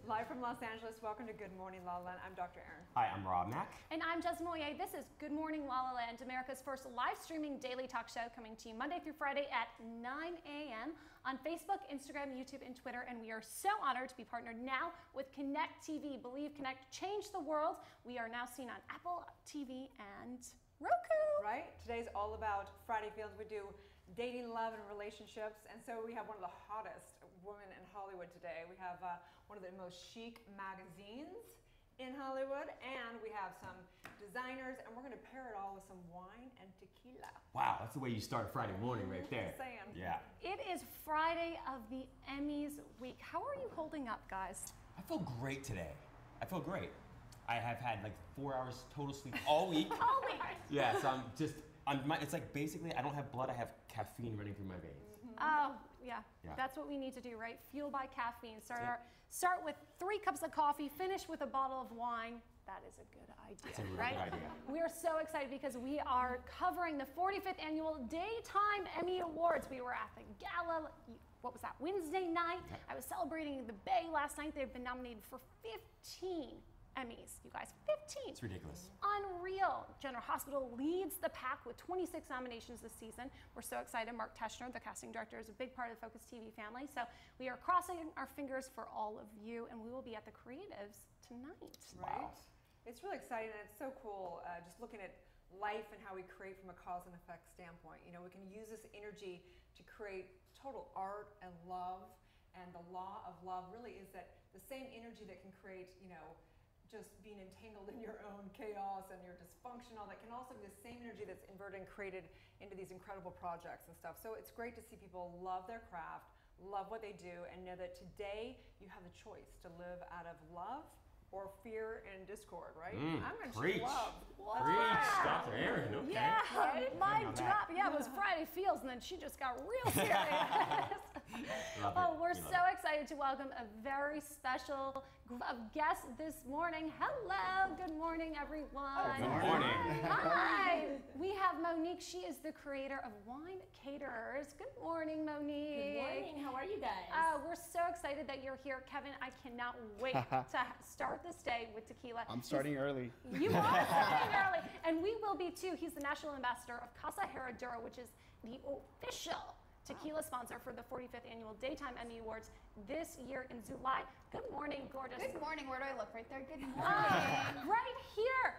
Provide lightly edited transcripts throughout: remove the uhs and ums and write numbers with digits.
Live from Los Angeles, welcome to Good Morning LaLa Land. I'm Dr. Erin. Hi, I'm Rob Mack. And I'm Jess Moyer. This is Good Morning LaLa Land, America's first live streaming daily talk show, coming to you Monday through Friday at 9 a.m. on Facebook, Instagram, YouTube, and Twitter. And we are so honored to be partnered now with Connect TV. Believe Connect changed the world. We are now seen on Apple TV and Roku. Right? Today's all about Friday Feels. We do dating, love, and relationships. And so we have one of the hottest women in Hollywood today. We have one of the most chic magazines in Hollywood. And we have some designers. And we're going to pair it all with some wine and tequila. Wow, that's the way you start a Friday morning right there. Just saying. Yeah. It is Friday of the Emmys week. How are you holding up, guys? I feel great today. I feel great. I have had like 4 hours total sleep all week. All week. Yeah, so it's like basically I don't have blood, I have caffeine running through my veins. Oh, yeah. That's what we need to do, right? Fuel by caffeine. Start with 3 cups of coffee, finish with a bottle of wine. That is a good idea, That's a really right? good idea. We are so excited because we are covering the 45th annual Daytime Emmy Awards. We were at the gala, what was that, Wednesday night? Yep. I was celebrating the Bay last night. They've been nominated for 15 Emmys, you guys, 15. It's ridiculous. Unreal. General Hospital leads the pack with 26 nominations this season. We're so excited. Mark Teschner, the casting director, is a big part of the Focus TV family. So we are crossing our fingers for all of you, and we will be at the Creatives tonight. Right? Wow. It's really exciting, and it's so cool just looking at life and how we create from a cause and effect standpoint. You know, we can use this energy to create total art and love, and the law of love really is that the same energy that can create, you know, just being entangled in your own chaos and your dysfunctional, that can also be the same energy that's inverted and created into these incredible projects and stuff. So it's great to see people love their craft, love what they do, and know that today you have the choice to live out of love or fear and discord, right? I'm going to choose love. Preach, Dr. Erin, okay. Yeah, Right? mic drop. Yeah, it was Friday Feels, and then she just got real serious. We're so excited to welcome a very special group of guests this morning. Hello, good morning, everyone. Good morning. Hi. We have Monique. She is the creator of Wine Caterers. Good morning, Monique. Good morning. How are you guys? We're so excited that you're here. Kevin, I cannot wait to start this day with tequila. I'm starting early. You are starting early, and we will be too. He's the national ambassador of Casa Herradura, which is the official tequila sponsor for the 45th annual Daytime Emmy Awards this year in Zulay. Good morning, gorgeous. Good morning. Where do I look? Right there? Good morning. Right here.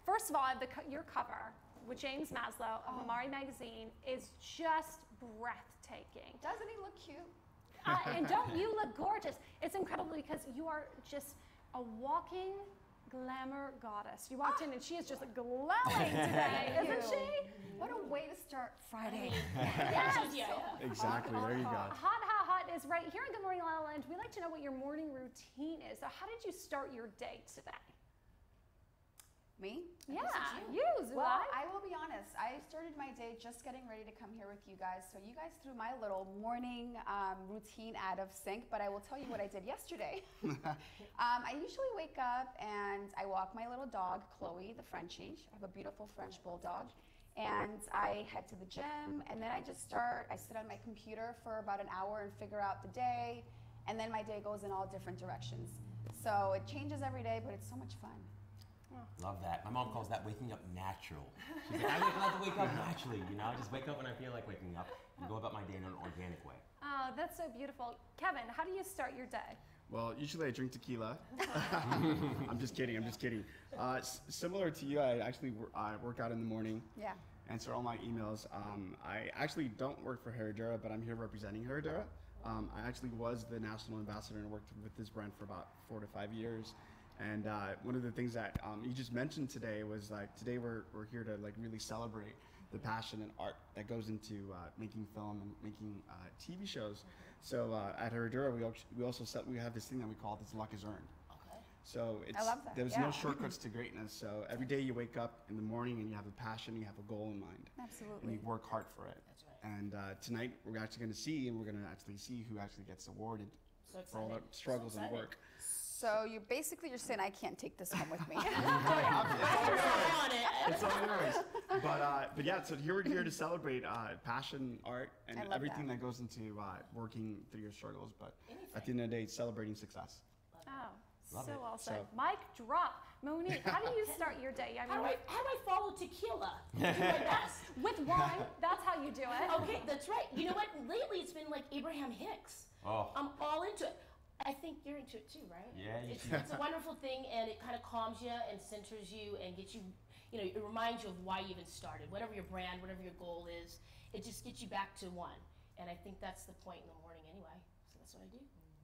First of all, I have your cover with James Maslow of Amari Magazine is just breathtaking. Doesn't he look cute? And don't you look gorgeous? It's incredible because you are just a walking glamour goddess. You walked in and she is just glowing today, isn't she? What a way to start Friday. Yes. Exactly, there you go. Hot is right here in Good Morning LaLa Land. We like to know what your morning routine is. So how did you start your day today? Me? Yeah, you, Zulay. Well, I will be honest. I started my day just getting ready to come here with you guys. So you guys threw my little morning routine out of sync, but I will tell you what I did yesterday. I usually wake up and I walk my little dog, Chloe, the Frenchie. I have a beautiful French bulldog. And I head to the gym, and then I sit on my computer for about an hour and figure out the day, and then my day goes in all different directions. So it changes every day, but it's so much fun. Love that. My mom calls that waking up natural. She's like, I like to wake up naturally, you know? I just wake up when I feel like waking up and go about my day in an organic way. Oh, that's so beautiful. Kevin, how do you start your day? Well, usually I drink tequila. I'm just kidding. Similar to you, I work out in the morning. Yeah. Answer all my emails. I actually don't work for Herradura, but I'm here representing Herradura. I actually was the national ambassador and worked with this brand for about 4 to 5 years. And one of the things that you just mentioned today was like today we're here to like really celebrate the passion and art that goes into making film and making TV shows. So at Herradura we have this thing that we call this luck is earned. Okay. So I love that. There's no shortcuts to greatness. So every day you wake up in the morning and you have a passion, you have a goal in mind. Absolutely. And you work hard for it. That's right. And tonight we're actually going to see who actually gets awarded for all the struggles and work. So you're saying I can't take this home with me. It's all yours. But yeah, so we're here to celebrate passion, art, and everything that goes into working through your struggles. But at the end of the day, it's celebrating success. Oh, Love so it. well said. So- Mic drop. Monique, how do you start your day? I How mean, do I follow tequila? Do my best. with wine, that's how you do it. Okay, that's right. You know what? Lately it's been like Abraham Hicks. Oh. I'm all into it. I think you're into it too, right? Yeah, you It's a wonderful thing, and it kind of calms you and centers you and gets you, you know, it reminds you of why you even started. Whatever your brand, whatever your goal is, it just gets you back to one. And I think that's the point in the morning anyway. So that's what I do.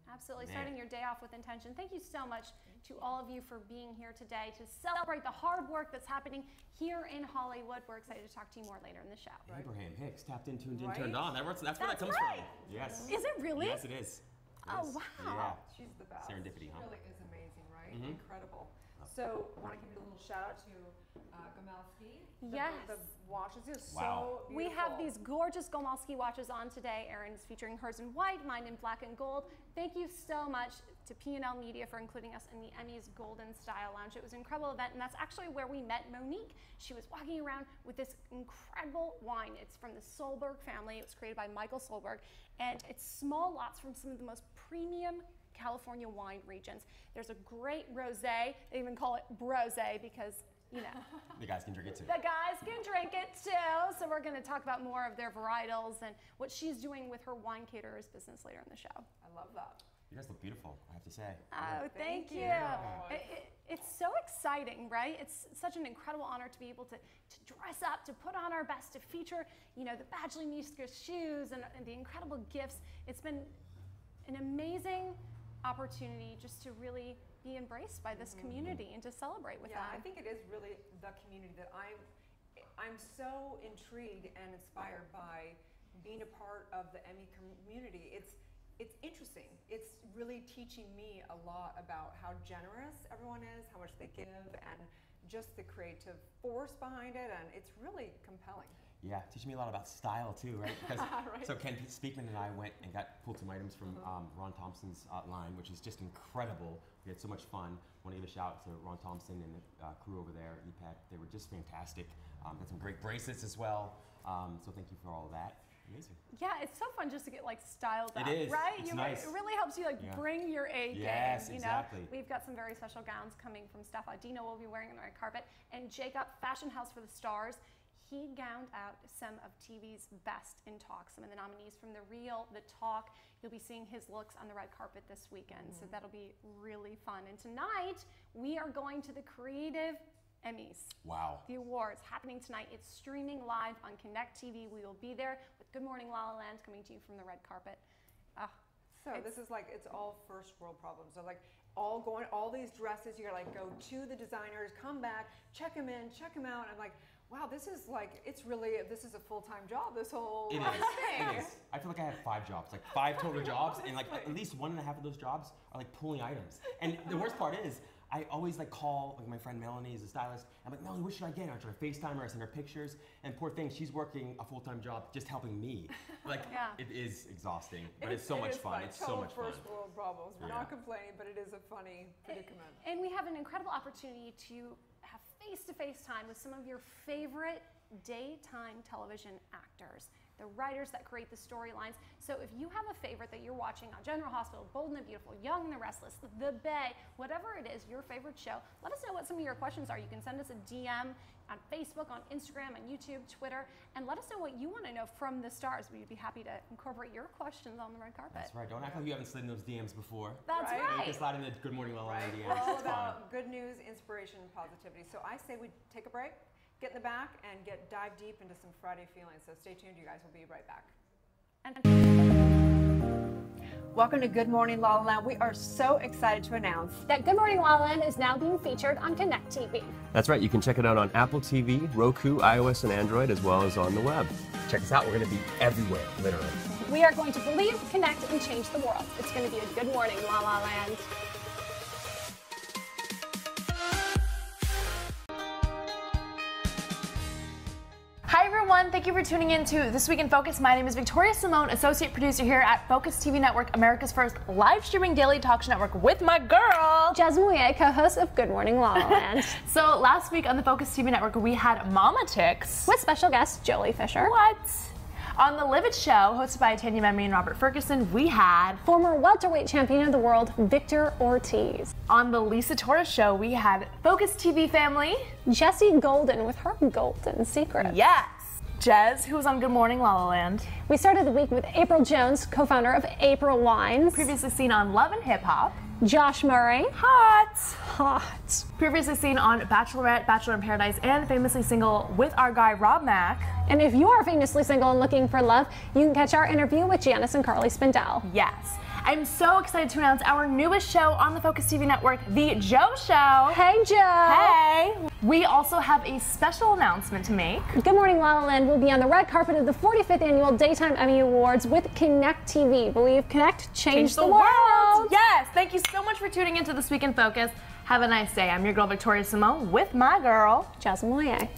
Absolutely, Man. starting your day off with intention. Thank you so much to all of you for being here today to celebrate the hard work that's happening here in Hollywood. We're excited to talk to you more later in the show. Abraham Hicks, tapped in, tuned in, Right? turned on. That's where that That's comes right. from. Yes. Is it really? Yes, it is. It Oh, is. wow. Yeah. She's the best. Serendipity, huh? She really is amazing, right? Mhm. Incredible. So, want to give a little shout out to Gomelski. Yes. The watches are Wow. so beautiful. We have these gorgeous Gomalski watches on today. Erin is featuring hers in white, mine in black and gold. Thank you so much to P&L Media for including us in the Emmys Golden Style Lounge. It was an incredible event, and that's actually where we met Monique. She was walking around with this incredible wine. It's from the Solberg family. It was created by Michael Solberg, and it's small lots from some of the most premium California wine regions. There's a great rosé. They even call it brosé because, you know, The guys can drink it too. the guys can drink it too. So we're going to talk about more of their varietals and what she's doing with her wine caterers business later in the show. I love that. You guys look beautiful, I have to say. Oh, thank you. you. It's so exciting, right? It's such an incredible honor to be able to dress up, to put on our best, to feature, you know, the Bachelor shoes and the incredible gifts. It's been an amazing opportunity just to really be embraced by this community and to celebrate with Yeah, them. I think it is really the community that I'm so intrigued and inspired by being a part of the Emmy community. It's interesting. It's really teaching me a lot about how generous everyone is, how much they give, and just the creative force behind it, and it's really compelling. Yeah, teaching me a lot about style too, right? Because Right. so Ken Speakman and I went and pulled some items from Ron Thompson's line, which is just incredible. We had so much fun. Want to give a shout out to Ron Thompson and the crew over there, EPEC. They were just fantastic. Got some great bracelets as well. So thank you for all of that. Amazing. Yeah, it's so fun just to get like styled It up, is. right? It's nice. It really helps you like Yeah. bring your A game. Yes, You exactly. know, we've got some very special gowns coming from Steph Audino. We'll be wearing on the red carpet, and Jacob, Fashion House for the Stars. He gowned out some of TV's best in talk, some of the nominees from The Real, The Talk. You'll be seeing his looks on the red carpet this weekend, so that'll be really fun. And tonight, we are going to the Creative Emmys. Wow. The awards happening tonight. It's streaming live on Connect TV. We will be there with Good Morning LaLa Land coming to you from the red carpet. So this is like, it's all first world problems. So like all these dresses, you gotta like go to the designers, come back, check them in, check them out. I'm like, wow, this is a full-time job, this whole It is. thing. It is. I feel like I have 5 jobs, like 5 total jobs, and like at least 1.5 of those jobs are like pulling items. And the worst part is, I always like call like my friend Melanie is a stylist. I'm like, Melanie, what should I get? I try to FaceTime her, I send her pictures, and poor thing, she's working a full-time job just helping me. Like, Yeah. it is exhausting, but it's so much fun. It's so Total much fun. first world problems. We're Yeah. not complaining, but it is a funny predicament. And we have an incredible opportunity to have face-to-face time with some of your favorite daytime television actors, the writers that create the storylines. So if you have a favorite that you're watching on General Hospital, Bold and the Beautiful, Young and the Restless, The Bay, whatever it is, your favorite show, let us know what some of your questions are. You can send us a DM on Facebook, on Instagram, on YouTube, Twitter, and let us know what you want to know from the stars. We'd be happy to incorporate your questions on the red carpet. That's right. Don't act like you haven't slid in those DMs before. That's Right. You right. can slide in the Good Morning LaLa Land DMs. We're all It's fine. about good news, inspiration, and positivity. So I say we take a break, get in the back, and dive deep into some Friday feelings. So stay tuned, you guys. We'll be right back. Welcome to Good Morning LaLa Land. We are so excited to announce That Good Morning LaLa Land is now being featured on Connect TV. That's right. You can check it out on Apple TV, Roku, iOS, and Android, as well as on the web. Check us out. We're going to be everywhere, literally. We are going to believe, connect, and change the world. It's going to be a Good Morning LaLa Land. Hi everyone, thank you for tuning in to This Week in Focus. My name is Victoria Simone, associate producer here at Focus TV Network, America's first live streaming daily talk show network, with my girl, Jasmine Ouye, co-host of Good Morning LaLa Land. So last week on the Focus TV Network, we had Mama Ticks. With special guest Jolie Fisher. What? On The Live It Show, hosted by Tanya Memory and Robert Ferguson, we had Former welterweight champion of the world, Victor Ortiz. On The Lisa Torres Show, we had Focus TV family, Jessie Golden with her golden secret. yes, Jez, who was on Good Morning La La Land. We started the week with April Jones, co-founder of April Wines. Previously seen on Love and Hip Hop. Josh Murray. Hot. Previously seen on Bachelorette, Bachelor in Paradise, and famously single with our guy Rob Mack. And if you are famously single and looking for love, you can catch our interview with Janice and Carly Spindell. Yes. I'm so excited to announce our newest show on the Focus TV network, The Joe Show. Hey, Joe. Hey. We also have a special announcement to make. Good Morning La La Land will be on the red carpet of the 45th Annual Daytime Emmy Awards with Connect TV. Believe Connect changed the world. Yes. Thank you so much for tuning into This Week in Focus. Have a nice day. I'm your girl, Victoria Simone, with my girl, Jasmine Moyer.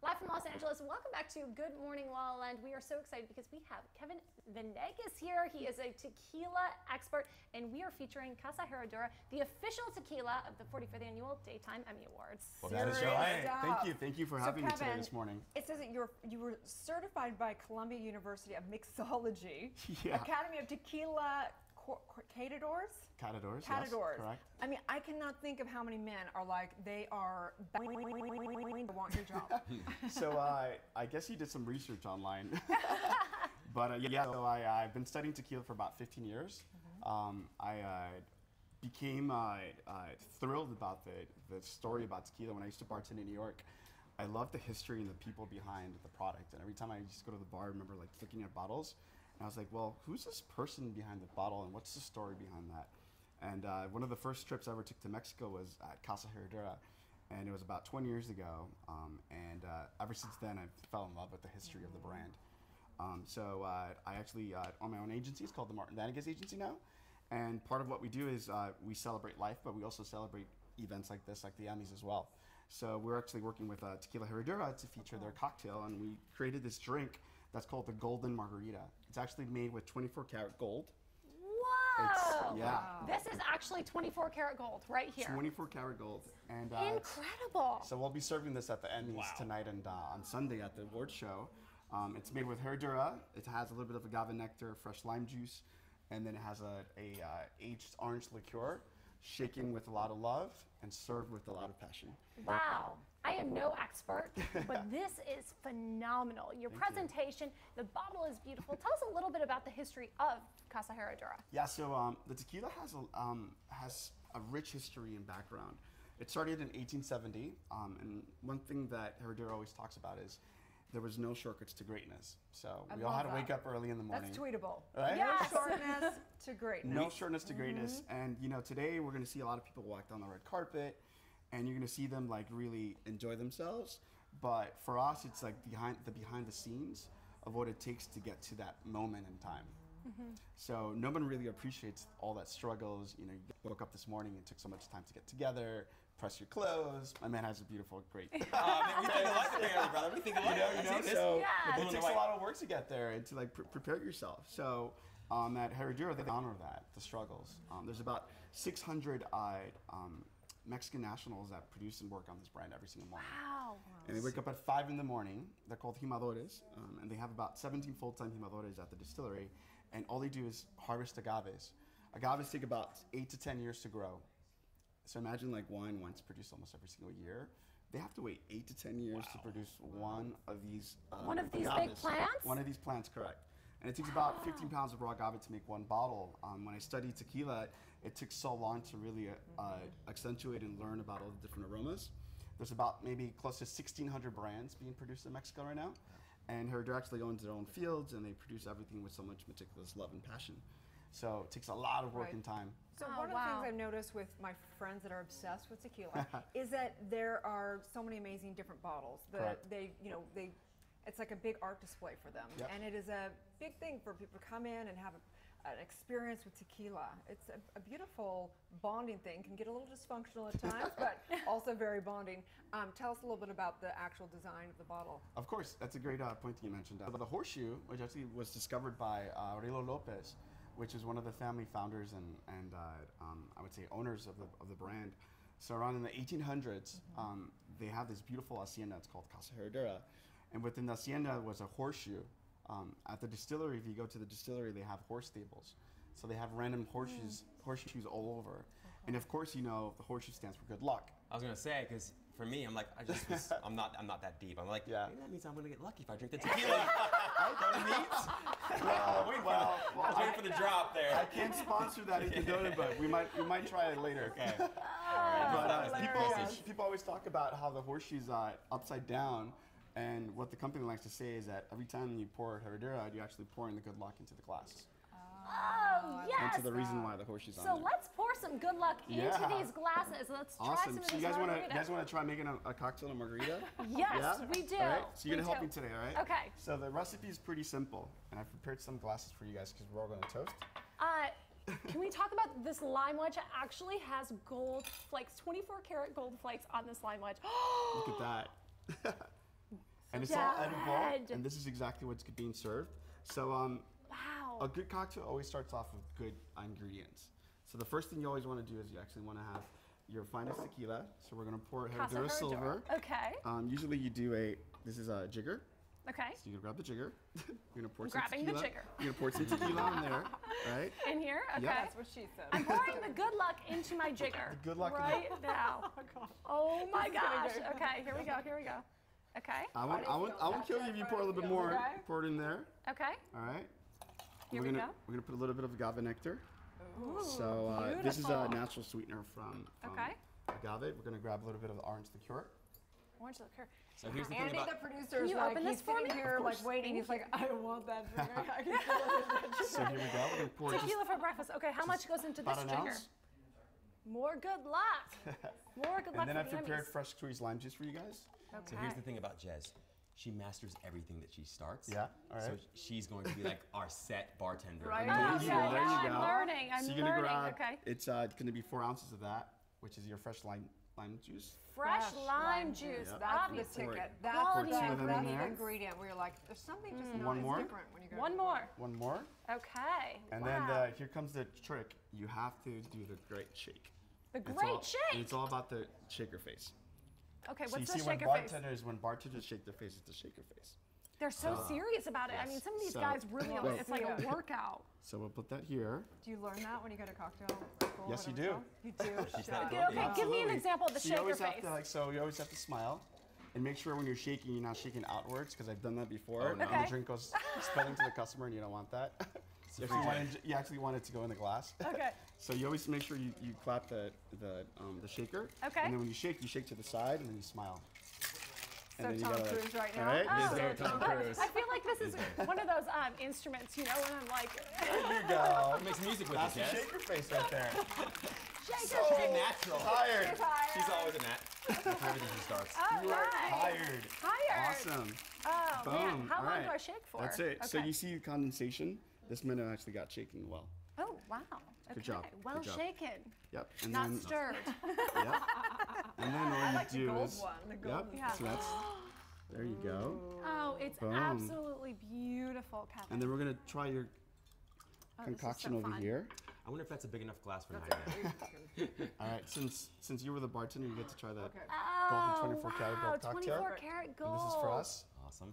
Live from Los Angeles, welcome back to Good Morning La La Land. We are so excited because we have Kevin Venegas here. He is a tequila expert, and we are featuring Casa Herradura, the official tequila of the 45th Annual Daytime Emmy Awards. Well, that is right. Thank you for having me today this morning. It says that you were certified by Columbia University of Mixology, Yeah. Academy of Tequila Catadors. Catadors, Catadors. yes, correct. I mean, I cannot think of how many men are like, they are want your job. So I guess you did some research online. But yeah, so I've been studying tequila for about 15 years. I became thrilled about the story about tequila when I used to bartend in New York. I love the history and the people behind the product. And every time I used to go to the bar, I remember like looking at bottles. And I was like, well, who's this person behind the bottle and what's the story behind that? And one of the first trips I ever took to Mexico was at Casa Herradura. And it was about 20 years ago. And ever since then, I fell in love with the history of the brand. So I actually own my own agency. It's called the Martin Venegas Agency now. And part of what we do is we celebrate life, but we also celebrate events like this, like the Emmys as well. So we're actually working with Tequila Herradura to feature their cocktail. And we created this drink that's called the Golden Margarita. It's actually made with 24 karat gold. Whoa! Yeah. This is actually 24 karat gold right here. 24 karat gold. And Incredible. so we'll be serving this at the Emmys tonight and on Sunday at the award show. It's made with Herradura. It has a little bit of agave nectar, fresh lime juice, and then it has a aged orange liqueur, shaken with a lot of love and served with a lot of passion. Wow. I am no expert, but this is phenomenal. Your presentation, the bottle is beautiful. Tell us a little bit about the history of Casa Herradura. Yeah, so the tequila has a rich history and background. It started in 1870, and one thing that Herradura always talks about is there was no shortcuts to greatness. So we all had to wake up early in the morning. That's tweetable. Right? Yes. No shortness to greatness. No shortness to greatness. And you know, today we're going to see a lot of people walk down the red carpet, and you're going to see them like really enjoy themselves. But for us, it's like behind the scenes of what it takes to get to that moment in time. So no one really appreciates all that struggles. You know, you woke up this morning and took so much time to get together, press your clothes. My man has a beautiful, great. Man, we think alike, apparently, brother. We think alike. You know, See this? so Yeah. it takes a lot of work to get there and to like prepare yourself. So at Herradura, they honor that, the struggles. There's about 600 Mexican nationals that produce and work on this brand every single morning. Wow. And they wake up at 5 in the morning. They're called jimadores, and they have about 17 full-time jimadores at the distillery. And all they do is harvest agaves. Agaves take about 8 to 10 years to grow. So imagine like wine's produced almost every single year. They have to wait 8 to 10 years to produce one of these. One of these big agaves. plants? One of these plants, correct. And it takes about 15 pounds of raw agave to make one bottle. When I studied tequila, it took so long to really accentuate and learn about all the different aromas. There's about maybe close to 1,600 brands being produced in Mexico right now. And Herradura actually owns their own fields, and they produce everything with so much meticulous love and passion. So it takes a lot of work Right. and time. So Oh, one of the wow. things I've noticed with my friends that are obsessed with tequila is that there are so many amazing different bottles that Correct. it's like a big art display for them. Yep. And it is a big thing for people to come in and have an experience with tequila. It's a beautiful bonding thing. Can get a little dysfunctional at times, but also very bonding. Tell us a little bit about the actual design of the bottle. Of course, that's a great point that you mentioned. The horseshoe, which actually was discovered by Aurelio Lopez, which is one of the family founders and I would say owners of the brand. So around in the 1800s, they have this beautiful hacienda. It's called Casa Herradura, and within the hacienda was a horseshoe. At the distillery, if you go to the distillery, they have horse stables. So they have random horseshoes all over. And of course, you know, the horseshoe stands for good luck. I was gonna say, because for me, I'm like, I'm not that deep. I'm like, Yeah. maybe that means I'm gonna get lucky if I drink the tequila. Right? Know what I mean? Well, I was waiting for the drop there. I can't sponsor that in Condona, but we might try it later. Okay. But Hilarious. people always talk about how the horseshoe's upside down, and what the company likes to say is that every time you pour Herradura, you actually pour in the good luck into the glass. Oh, yes. Into the reason why the horseshoe's on So there. let's pour some good luck into Yeah. these glasses. Let's try Awesome. some of So this you margarita. guys want to try making a cocktail, a margarita? Yes, Yeah? we do. All right. So you're We gonna help do. me today, all right? Okay. So the recipe is pretty simple, and I've prepared some glasses for you guys because we're all gonna toast. Can we talk about this lime wedge? It actually has gold flakes, 24 karat gold flakes on this lime wedge. Look at that. And it's all edible, Dad. and this is exactly what's being served. So Wow. a good cocktail always starts off with good ingredients. So the first thing you always want to do is you actually want to have your finest tequila. So we're going to pour Casa Herradura Herradura. Silver. Okay. Usually you do this is a jigger. Okay. So you're going to grab the jigger. You're going to pour some Grabbing the tequila. jigger. You're going to pour some tequila in there, right? In here? Okay. Yeah. That's what she said. I'm pouring the good luck into my jigger. The good luck in right now. Oh my gosh. good. Okay, here we go. Here we go. Okay. I won't kill you if you pour a little bit more. Okay. Pour it in there. Okay. All right. Here we're we gonna, go. We're going to put a little bit of agave nectar. Ooh, So this is a beautiful. natural sweetener from Okay. agave. We're going to grab a little bit of the orange liqueur. Orange liqueur. So here's the thing Andy, about the producer, is you like, open he's this for sitting me? here Of like course. waiting. He's like, I want that drink. I can feel it. So here we go. We're going to pour just Tequila for breakfast. Okay, how much goes into this about an jigger? ounce. More good luck. More good luck And then for I've the prepared yummies. fresh squeezed lime juice for you guys. Okay. So here's the thing about Jez. She masters everything that she starts. Yeah, all So right. she's going to be like our set bartender. Right. Like, Oh, There you yeah, go, there yeah, you go. I'm learning. I'm So you're gonna learning. grab, Okay. it's going to be 4 ounces of that, which is your fresh lime juice. Fresh Fresh lime lime juice. Yep. That's the Obviously. Pour it. ticket. That's Quality the, two of them in that's the there. ingredient where you're like, there's something just not One as more? different when you go. One to the more. One more. Okay. And wow. then here comes the trick. You have to do the great shake. The It's great all- shake. And it's all about the shaker face. Okay, So you what's see the when shaker face? bartenders shake their face, it's a shaker face. They're so serious about it. I yes. mean, some of these So- guys really, Well- it's like a workout. So we'll put that here. Do you learn that when you go to cocktail school? Yes, you whatever do. it's called? You do. She's Shut not up. good. Okay, give me an Absolutely. example of the So you shaker always have face. to, you always have to smile, and make sure when you're shaking, you're not shaking outwards, because I've done that before. Oh, no. And Okay. the drink goes spilling to the customer, and you don't want that. You actually want it to go in the glass. Okay. So you always make sure you clap the shaker. Okay. And then when you shake to the side, and then you smile. So then you Tom gotta, Cruise right now? All right. Oh, This is Tom Cruise. I feel like this is one of those instruments, you know, when I'm like, There you go. He makes music with That's us, the Jez. shaker face right there. shaker She's face. a natural. Tired. She's always a nat. That's everything she starts. All You are right. tired. Tired. Awesome. Oh, man. Boom. How All long right. do I shake for? That's it. So Okay. you see condensation. this minute actually got shaken well. Oh, wow. Okay. Good job. Well Good job. shaken. Yep. And Not then, stirred. Yep. And then all you like the do gold is. one, the Yep. golden Yeah. So that's. There you go. Oh, it's Boom. absolutely beautiful, Kevin. And then we're gonna try your Oh, this is so concoction over fun. here. I wonder if that's a big enough glass for Nina. All right. Since you were the bartender, you get to try the Okay. Oh, golden 24 karat wow, gold cocktail. 24 karat gold. And this is for us. Awesome.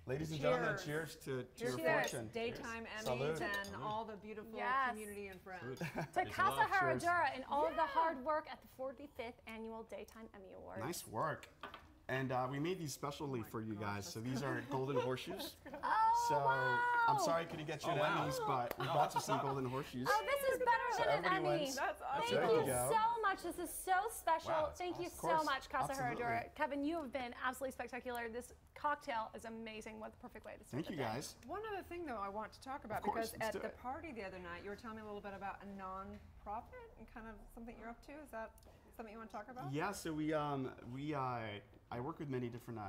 Ladies and Cheers. gentlemen, cheers to Here's your to fortune. daytime Salud. Emmys and all the beautiful Yes. community and friends. To Casa Cheers. Herradura and all of the hard work at the 45th Annual Daytime Emmy Awards. Nice work. And we made these specially for you guys. So these are golden horseshoes. Oh, So wow. I'm sorry I couldn't get you an Emmys, but we brought you some golden horseshoes. Oh, this is better than an everybody Emmy. wins. That's awesome. Thank There you you go. so much. This is so special. Wow, that's Thank you awesome. so Of course. much, Casa Absolutely. Herradura. Kevin, you have been absolutely spectacular. This cocktail is amazing. What the perfect way to start Thank you the day. guys. One other thing, though, I want to talk about, Of course, because let's at do the it. party the other night, you were telling me a little bit about a non-profit and kind of something you're up to. Is that something you want to talk about? Yeah, so I work with many different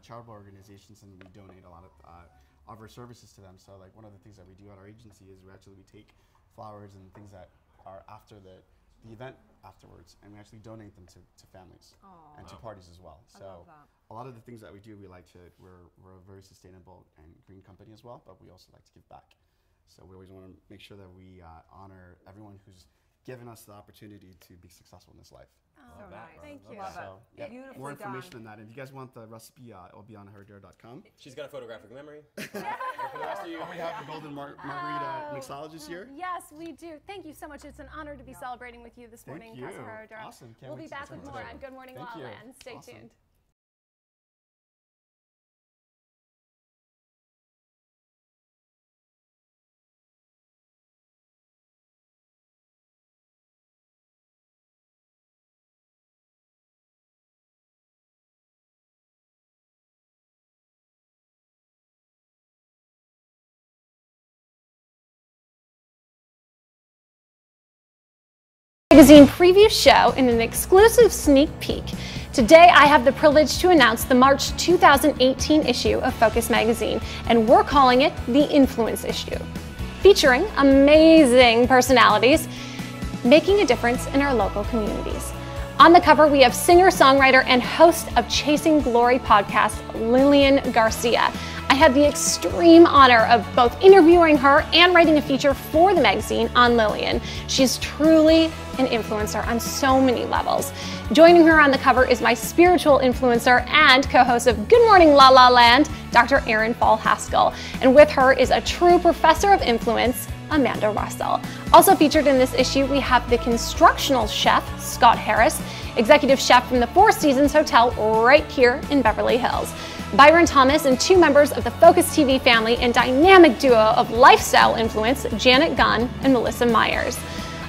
charitable organizations, and we donate a lot of our services to them. So like one of the things that we do at our agency is we take flowers and things that are after the event afterwards, and we actually donate them to families Aw. and to parties as well. I So love that. a lot of the things that we do, we're a very sustainable and green company as well, but we also like to give back. So we always want to make sure that we honor everyone who's given us the opportunity to be successful in this life. Oh, So nice. Thank you. Love So, it. yeah, Beautifully more information done. on that. If you guys want the recipe, it'll be on herradura.com. She's got a photographic memory. And we have the Golden Margarita mixologist here. Yes, we do. Thank you so much. It's an honor to be celebrating with you this Thank morning, you. Casa Herradura. Awesome. Can't We'll wait be to back get with to more it. on Good Morning Thank LaLa you. Land. Stay Awesome. tuned. Magazine preview show in an exclusive sneak peek. Today I have the privilege to announce the March 2018 issue of Focus Magazine, and we're calling it the Influence issue, featuring amazing personalities making a difference in our local communities. On the cover, we have singer-songwriter and host of Chasing Glory podcast, Lillian Garcia. I had the extreme honor of both interviewing her and writing a feature for the magazine on Lillian. She's truly an influencer on so many levels. Joining her on the cover is my spiritual influencer and co-host of Good Morning LaLa Land, Dr. Erin Fall Haskell. And with her is a true professor of influence, Amanda Russell. Also featured in this issue, we have the constructional chef, Scott Harris, executive chef from the Four Seasons Hotel right here in Beverly Hills, Byron Thomas, and two members of the Focus TV family and dynamic duo of lifestyle influence, Janet Gunn and Melissa Myers.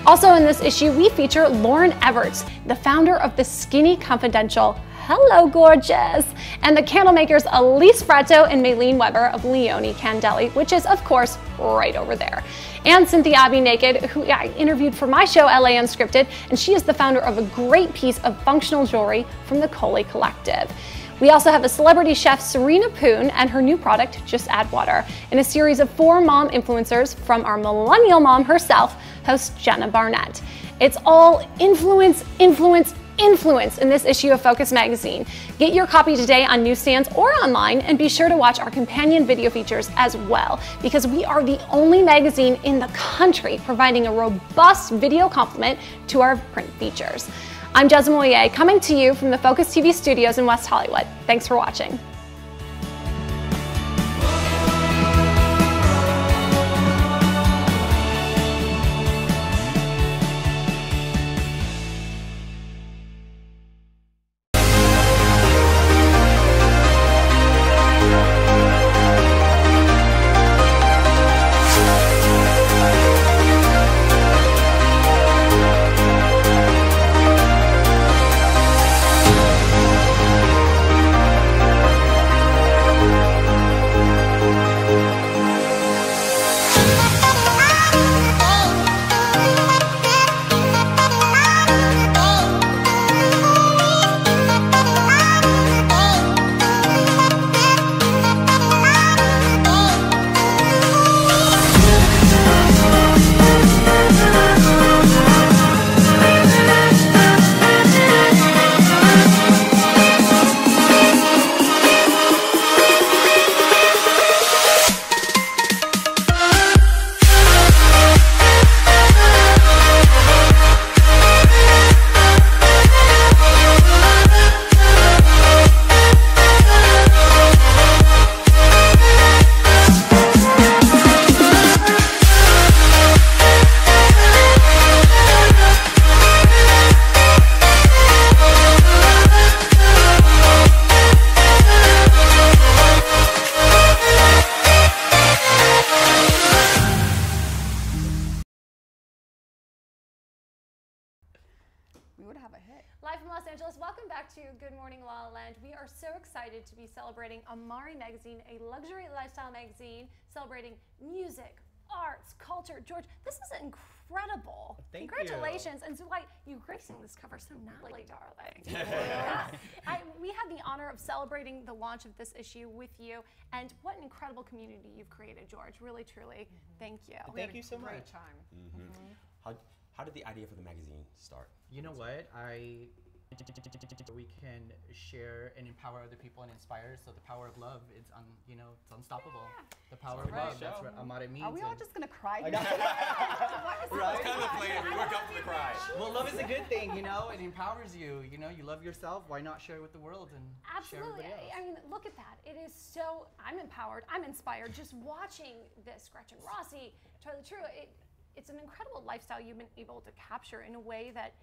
Also in this issue, we feature Lauren Everts, the founder of the Skinny Confidential, hello gorgeous, and the candle makers Elise Fratto and Maylene Weber of Leone Candeli, which is of course right over there. And Cynthia Abby Naked, who I interviewed for my show LA Unscripted, and she is the founder of a great piece of functional jewelry from the Coley Collective. We also have a celebrity chef, Serena Poon, and her new product, Just Add Water, in a series of 4 mom influencers from our millennial mom herself, host Jenna Barnett. It's all influence, influence, influence in this issue of Focus Magazine. Get your copy today on newsstands or online, and be sure to watch our companion video features as well, because we are the only magazine in the country providing a robust video complement to our print features. I'm Jez Moyer, coming to you from the Focus TV studios in West Hollywood. Thanks for watching. would have a hit. Live from Los Angeles, welcome back to Good Morning LaLa Land. We are so excited to be celebrating Amari Magazine, a luxury lifestyle magazine celebrating music, arts, culture. George, this is incredible. Thank Congratulations. And Zulay, you gracing this cover so nicely, darling. We had the honor of celebrating the launch of this issue with you, and what an incredible community you've created, George. Really, truly, thank you. Thank you so much. Great time. How did the idea for the magazine start? You know what? We can share and empower other people and inspire. So the power of love, it's it's unstoppable. The power of love, that's what Amare means. Are we all just gonna cry? Right? Kind of playing. We work up to the cry. Well, love is a good thing, It empowers you. You love yourself. Why not share it with the world and share Absolutely. everybody else? I mean, look at that. It is so, I'm empowered, I'm inspired just watching this. Gretchen Rossi, Charlie True, it's an incredible lifestyle you've been able to capture in a way that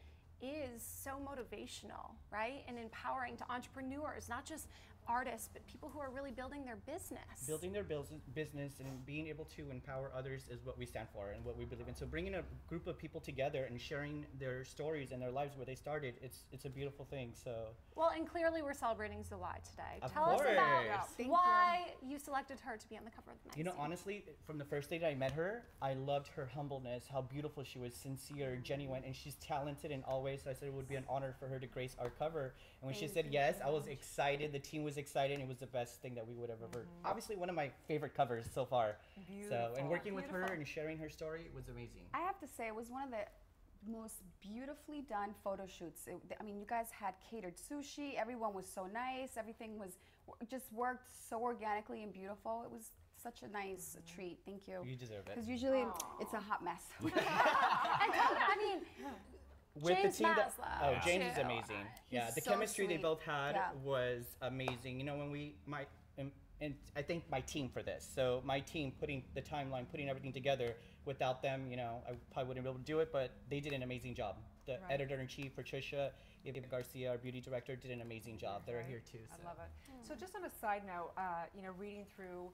is so motivational, right? And empowering to entrepreneurs, not just artists, but people who are really building their business. Building their business and being able to empower others is what we stand for and what we believe in. So bringing a group of people together and sharing their stories and their lives where they started, it's a beautiful thing. So Well, and clearly we're celebrating Zulay today. Of Tell us course. about Thank why you selected her to be on the cover of the magazine. Honestly, from the first day that I met her, I loved her humbleness, how beautiful she was, sincere, genuine, and she's talented in all ways. So I said it would be an honor for her to grace our cover. And when she said yes, I was excited. The team was excited. It was the best thing that we would have ever. Obviously, one of my favorite covers so far. So, and working with her and sharing her story was amazing. I have to say, it was one of the most beautifully done photo shoots. I mean, you guys had catered sushi. Everyone was so nice. Everything was just worked so organically and beautiful. It was such a nice treat. Thank you. You deserve it. Because usually it's a hot mess. And I mean, With James the team Maslow, James is too. amazing. Yeah, the so chemistry they sweet. both had Yeah. was amazing. And I thank my team for this. So my team putting the timeline, putting everything together. Without them, I probably wouldn't be able to do it, but they did an amazing job. The editor-in-chief, Patricia, Eva Garcia, our beauty director, did an amazing job. They're here too. So. I love it. So just on a side note, reading through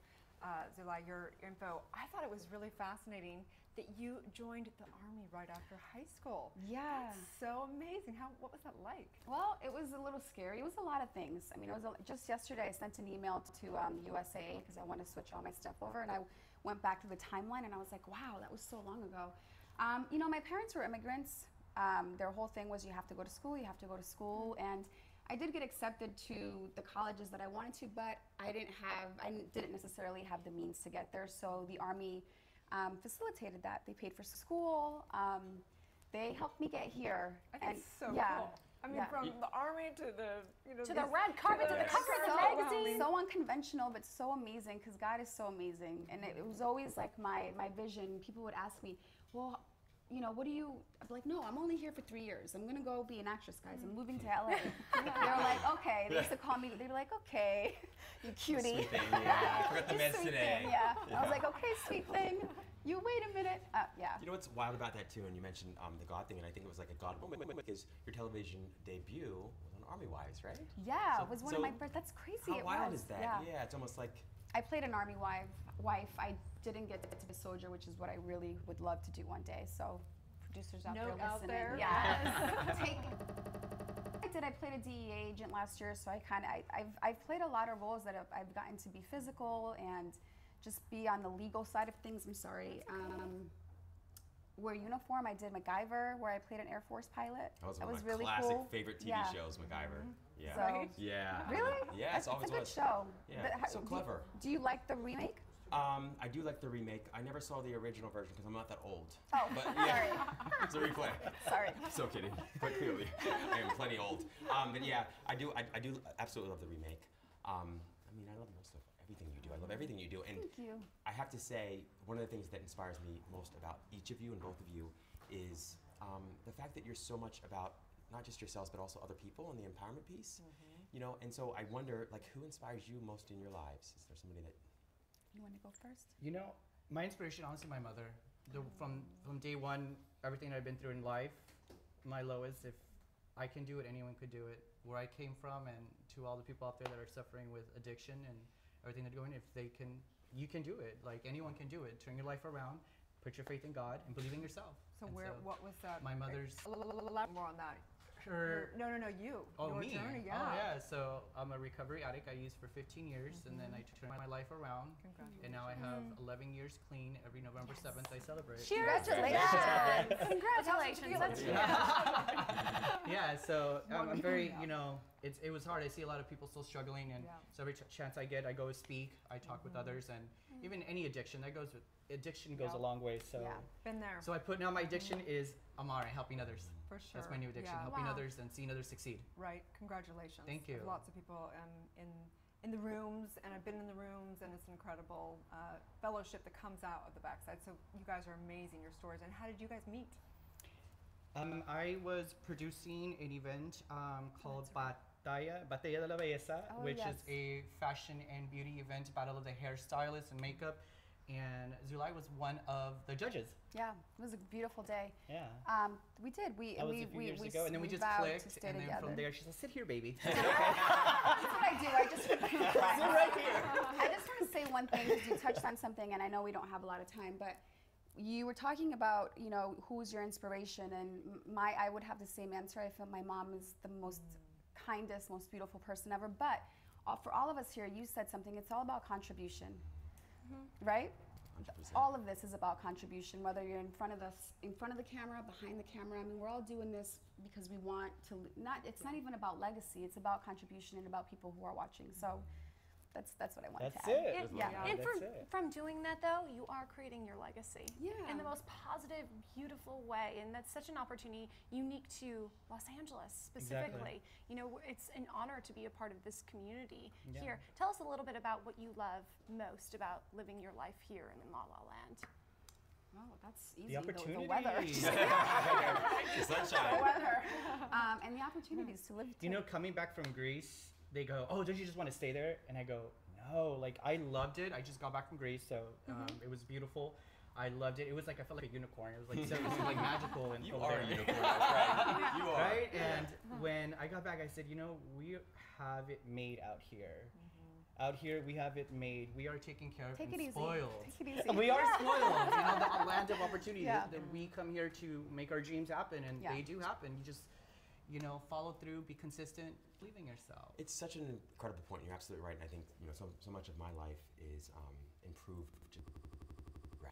Zulay, your info, I thought it was really fascinating that you joined the Army right after high school. Yeah. That's so amazing. What was that like? Well, it was a little scary. It was a lot of things. I mean, just yesterday I sent an email to USA because I wanted to switch all my stuff over, and I went back to the timeline and I was like, wow, that was so long ago. My parents were immigrants. Their whole thing was you have to go to school, and I did get accepted to the colleges that I wanted to, but I didn't necessarily have the means to get there. So the Army facilitated that. They paid for school. They helped me get here. I think it's so yeah. cool. I mean, from the Army to the to the red carpet, to the cover of the magazine. So unconventional, but so amazing, because God is so amazing. And it was always like my vision. People would ask me, well, what do you, I'd be like, no, I'm only here for 3 years. I'm gonna go be an actress, guys. I'm moving to LA. They were like, okay. They used to call me, they were like, okay, you cutie. Sweet thing, yeah. I forgot the meds today. Thing, yeah. I was like, okay, sweet thing. You wait a minute. Yeah. You know what's wild about that too, and you mentioned the God thing, and I think it was like a God moment because your television debut was on Army Wives, right? Yeah, it was one of my birthdays. That's crazy. How wild is that? Yeah, it's almost like. I played an Army wife. I didn't get to be a soldier, which is what I really would love to do one day. So, producers out there listening, take. I played a DEA agent last year, so I've played a lot of roles that I've gotten to be physical and just be on the legal side of things. I'm sorry. Wear uniform. I did MacGyver, where I played an Air Force pilot. That was one that of was my really classic cool. favorite TV shows, MacGyver. Yeah. So, yeah. Really? Yeah, it's always a good was. show. Yeah, so clever. Do you like the remake? I do like the remake. I never saw the original version because I'm not that old. Oh, but, sorry. It's a replay. Sorry. So kidding, but clearly I am plenty old. But yeah, I do absolutely love the remake. I mean, I love most of everything you do. I love everything you do. And thank you. I have to say, one of the things that inspires me most about each of you and both of you is the fact that you're so much about not just yourselves, but also other people and the empowerment piece. And so I wonder, like, who inspires you most in your lives? Is there somebody that... You want to go first? My inspiration, honestly, my mother. From day one, everything I've been through in life, my lowest, if I can do it, anyone could do it. Where I came from and to all the people out there that are suffering with addiction and everything they're going, if they can, you can do it. Like, anyone can do it. Turn your life around, put your faith in God, and believe in yourself. So what was that? My mother's... Elaborate more on that. No, you. Oh, Your me? journey, yeah. Oh, yeah. So I'm a recovery addict. I used for 15 years, and then I turned my life around. Congratulations. And now I have 11 years clean. Every November 7th, I celebrate. Cheers! Congratulations. Congratulations. That's Yeah, so I'm very, you know, it was hard. I see a lot of people still struggling, and so every chance I get, I go speak, I talk with others, and even any addiction, addiction goes a long way. So Been there. So I put now my addiction is Amara, helping others. For sure. That's my new addiction, Yeah. helping others and seeing others succeed. Right. Congratulations. Thank you. There's lots of people in the rooms, and I've been in the rooms, and it's an incredible fellowship that comes out of the backside. So you guys are amazing, your stories. And how did you guys meet? I was producing an event called Batalla de la Belleza, which is a fashion and beauty event, battle of the hairstylists and makeup. And Zulay was one of the judges. Yeah, it was a beautiful day. Yeah. We did. That was a few years ago, and then we just vowed to clicked, stay and then together. from there she said, "Sit here, baby." That's what I do. I just sit right here. I just want to say one thing because you touched on something, and I know we don't have a lot of time, but you were talking about, you know, who's your inspiration, and I would have the same answer. I feel my mom is the most kindest, most beautiful person ever. But for all of us here, you said something. It's all about contribution, right? 100%. All of this is about contribution, whether you're in front of the camera, behind the camera. I mean, we're all doing this because we want to it's not even about legacy, it's about contribution and about people who are watching. So that's what I wanted That's to add. it. Yeah. And That's it. from doing that, though, you are creating your legacy Yeah. in the most positive, beautiful way. And that's such an opportunity unique to Los Angeles specifically. You know, it's an honor to be a part of this community here. Tell us a little bit about what you love most about living your life here in La La Land. Oh, that's easy. The opportunity. The weather. The sunshine. The weather. And the opportunities to live. You know, coming back from Greece, they go, "Oh, don't you just want to stay there?" And I go, "No, like I loved it. I just got back from Greece, so it was beautiful. I loved it. It was like I felt like a unicorn. It was like so, it was like magical and You over are there. a unicorn, that's right. You are. Right? And when I got back, I said, you know, we have it made out here. Out here, we have it made. We are taken care of Take it and easy. spoiled. Take it easy. We are spoiled. You know, the land of opportunity. Yeah. That we come here to make our dreams happen, and Yeah. they do happen. You just, you know, follow through, be consistent, believe in yourself. It's such an incredible point. You're absolutely right. And I think, you know, so much of my life is improved.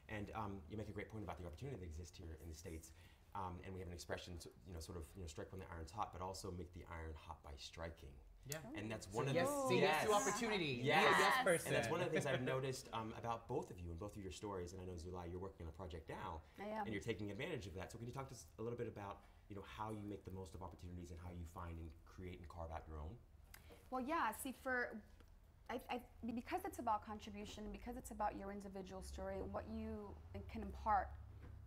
And you make a great point about the opportunity that exists here in the States. And we have an expression, you know, sort of, you know, strike when the iron's hot, but also make the iron hot by striking. Yeah. And that's So one of yes, the say yes to opportunity. Yes. Be a yes person. And that's one of the things I've noticed about both of you and both of your stories. And I know, Zulay, you're working on a project now, I am. and you're taking advantage of that. So can you talk to us a little bit about, you know, how you make the most of opportunities and how you find and create and carve out your own? Well, yeah. See, because it's about contribution and because it's about your individual story and what you can impart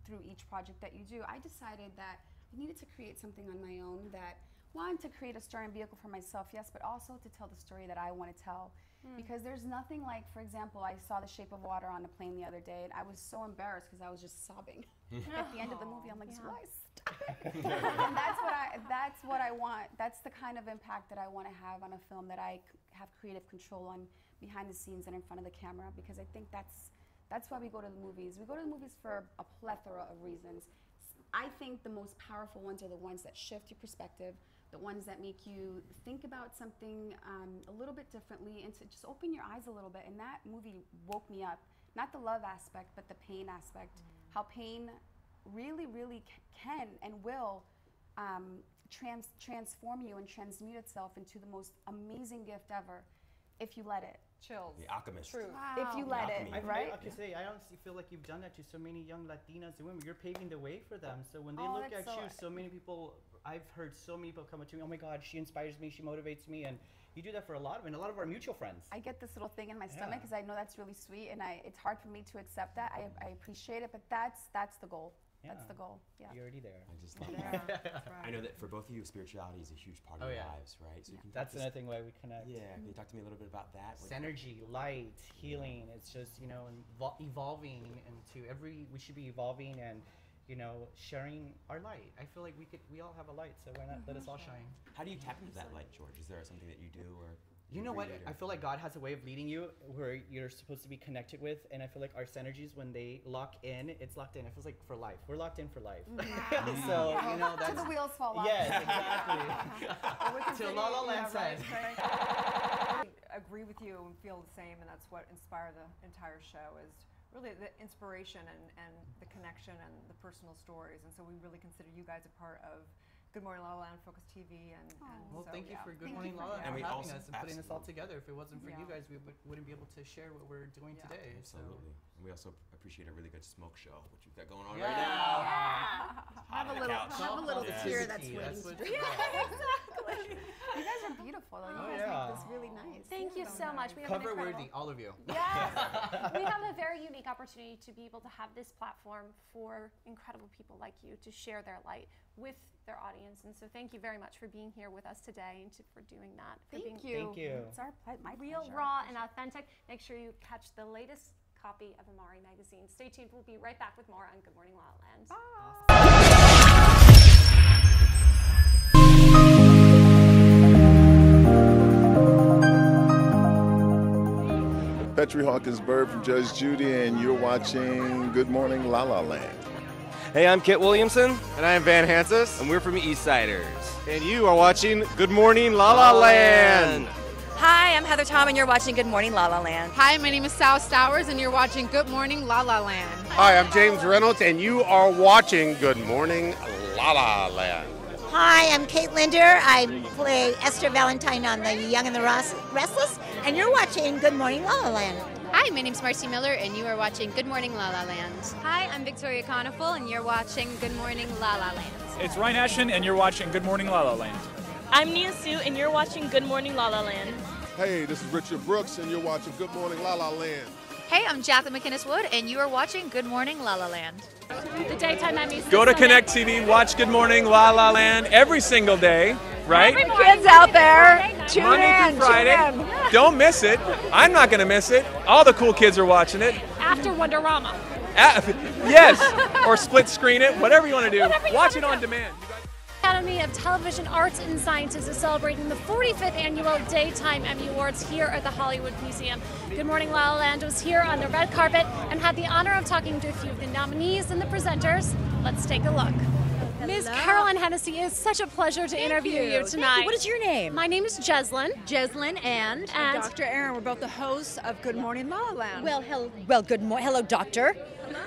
through each project that you do, I decided that I needed to create something on my own that, one, to create a story and vehicle for myself, yes, but also to tell the story that I want to tell. Because there's nothing like, for example, I saw The Shape of Water on the plane the other day, and I was so embarrassed because I was just sobbing. At the end of the movie, I'm like, Zulay, stop it. And that's what I want. That's the kind of impact that I want to have on a film, that I have creative control on behind the scenes and in front of the camera, because I think that's why we go to the movies. We go to the movies for a plethora of reasons. I think the most powerful ones are the ones that shift your perspective, the ones that make you think about something a little bit differently, and to just open your eyes a little bit. And that movie woke me up. Not the love aspect, but the pain aspect. How pain really, really can and will transform you and transmute itself into the most amazing gift ever, if you let it. Chills. The alchemist. True. If you let it, Alchemy. right? I can say, I honestly feel like you've done that to so many young Latinas and women. You're paving the way for them. So when they Oh, look that's at you, so many people, I've heard so many people come up to me, oh my God, she inspires me, she motivates me. And you do that for a lot of our mutual friends. I get this little thing in my stomach Yeah. because I know that's really sweet, and it's hard for me to accept that. I appreciate it, but that's the goal. That's Yeah. the goal. Yeah. You're already there. I just love Yeah, that. that's right. I know that for both of you, spirituality is a huge part of Oh, your yeah. lives, right? So you can talk That's to us- another thing why we connect. Yeah, can you talk to me a little bit about that? Like- Synergy, light, healing. It's just, you know, evolving into we should be evolving and, you know, sharing our light. I feel like we all have a light, so why not let us all shine? How do you tap into that light, George? Is there something that you do, or You know what? I feel like God has a way of leading you where you're supposed to be connected with, and I feel like our synergies, when they lock in, it's locked in. It feels like for life. We're locked in for life. So, you know, that's... Till the wheels fall off. Yes, exactly. Till La La Land says. I agree with you and feel the same, and that's what inspired the entire show is really the inspiration and the connection and the personal stories. And so we really consider you guys a part of Good Morning LaLa Land, Focus TV, and Well, so, thank you for Good Thank Morning you for LaLa having and we having also- us and putting this all absolutely. together. If it wasn't for you Yeah. guys, we wouldn't be able to share what we're doing Yeah. today. Absolutely. And we also appreciate a really good smoke show, which we've got going on Yeah. right now. Have a On the little, couch. have a little Yeah. tear that's Positivity, waiting. that's what to it's about. You guys are beautiful. Though. You Oh, guys yeah. make this really nice. Thank you so much. We have an Cover incredible- worthy, all of you. Yes. We have a very unique opportunity to be able to have this platform for incredible people like you to share their light with their audience. And so thank you very much for being here with us today and for doing that. For being Thank you. Thank you. It's my real, pleasure. raw, and authentic. Make sure you catch the latest copy of Amari magazine. Stay tuned. We'll be right back with more on Good Morning LaLa Land. Petri Hawkins Bird from Judge Judy, and you're watching Good Morning La La Land. Hey, I'm Kit Williamson. And I'm Van Hansis. And we're from Eastsiders. And you are watching Good Morning La La Land. Hi, I'm Heather Tom, and you're watching Good Morning LaLa Land. Hi, my name is Sal Stowers, and you're watching Good Morning LaLa Land. Hi, I'm James Reynolds, and you are watching Good Morning La La Land. Hi, I'm Kate Linder. I play Esther Valentine on The Young and the Restless, and you're watching Good Morning LaLa Land. Hi, my name's Marcy Miller, and you are watching Good Morning LaLa Land. Hi, I'm Victoria Coniful, and you're watching Good Morning LaLa Land. It's Ryan Ashton, and you're watching Good Morning LaLa Land. I'm Nia Sue, and you're watching Good Morning LaLa Land. Hey, this is Richard Brooks, and you're watching Good Morning La La Land. Hey, I'm Jacqueline McInnes Wood, and you are watching Good Morning LaLa Land. The daytime Emmys. Go to Connect TV, watch Good Morning La La Land every single day, right? Every kids out there, tune Monday through Friday. Don't miss it. I'm not going to miss it. All the cool kids are watching it. After Wonderama. Yes, or split screen it, whatever you want to do. Watch it on demand. Academy of Television Arts and Sciences is celebrating the 45th annual Daytime Emmy Awards here at the Hollywood Museum. Good Morning LaLa Land was here on the red carpet and had the honor of talking to a few of the nominees and the presenters. Let's take a look. Ms. Carolyn Hennessy, it's such a pleasure to interview you tonight. What is your name? My name is Jeslyn. Jeslyn and Dr. Aaron. We're both the hosts of Good Morning La La Land. Well, good morning. Hello, doctor.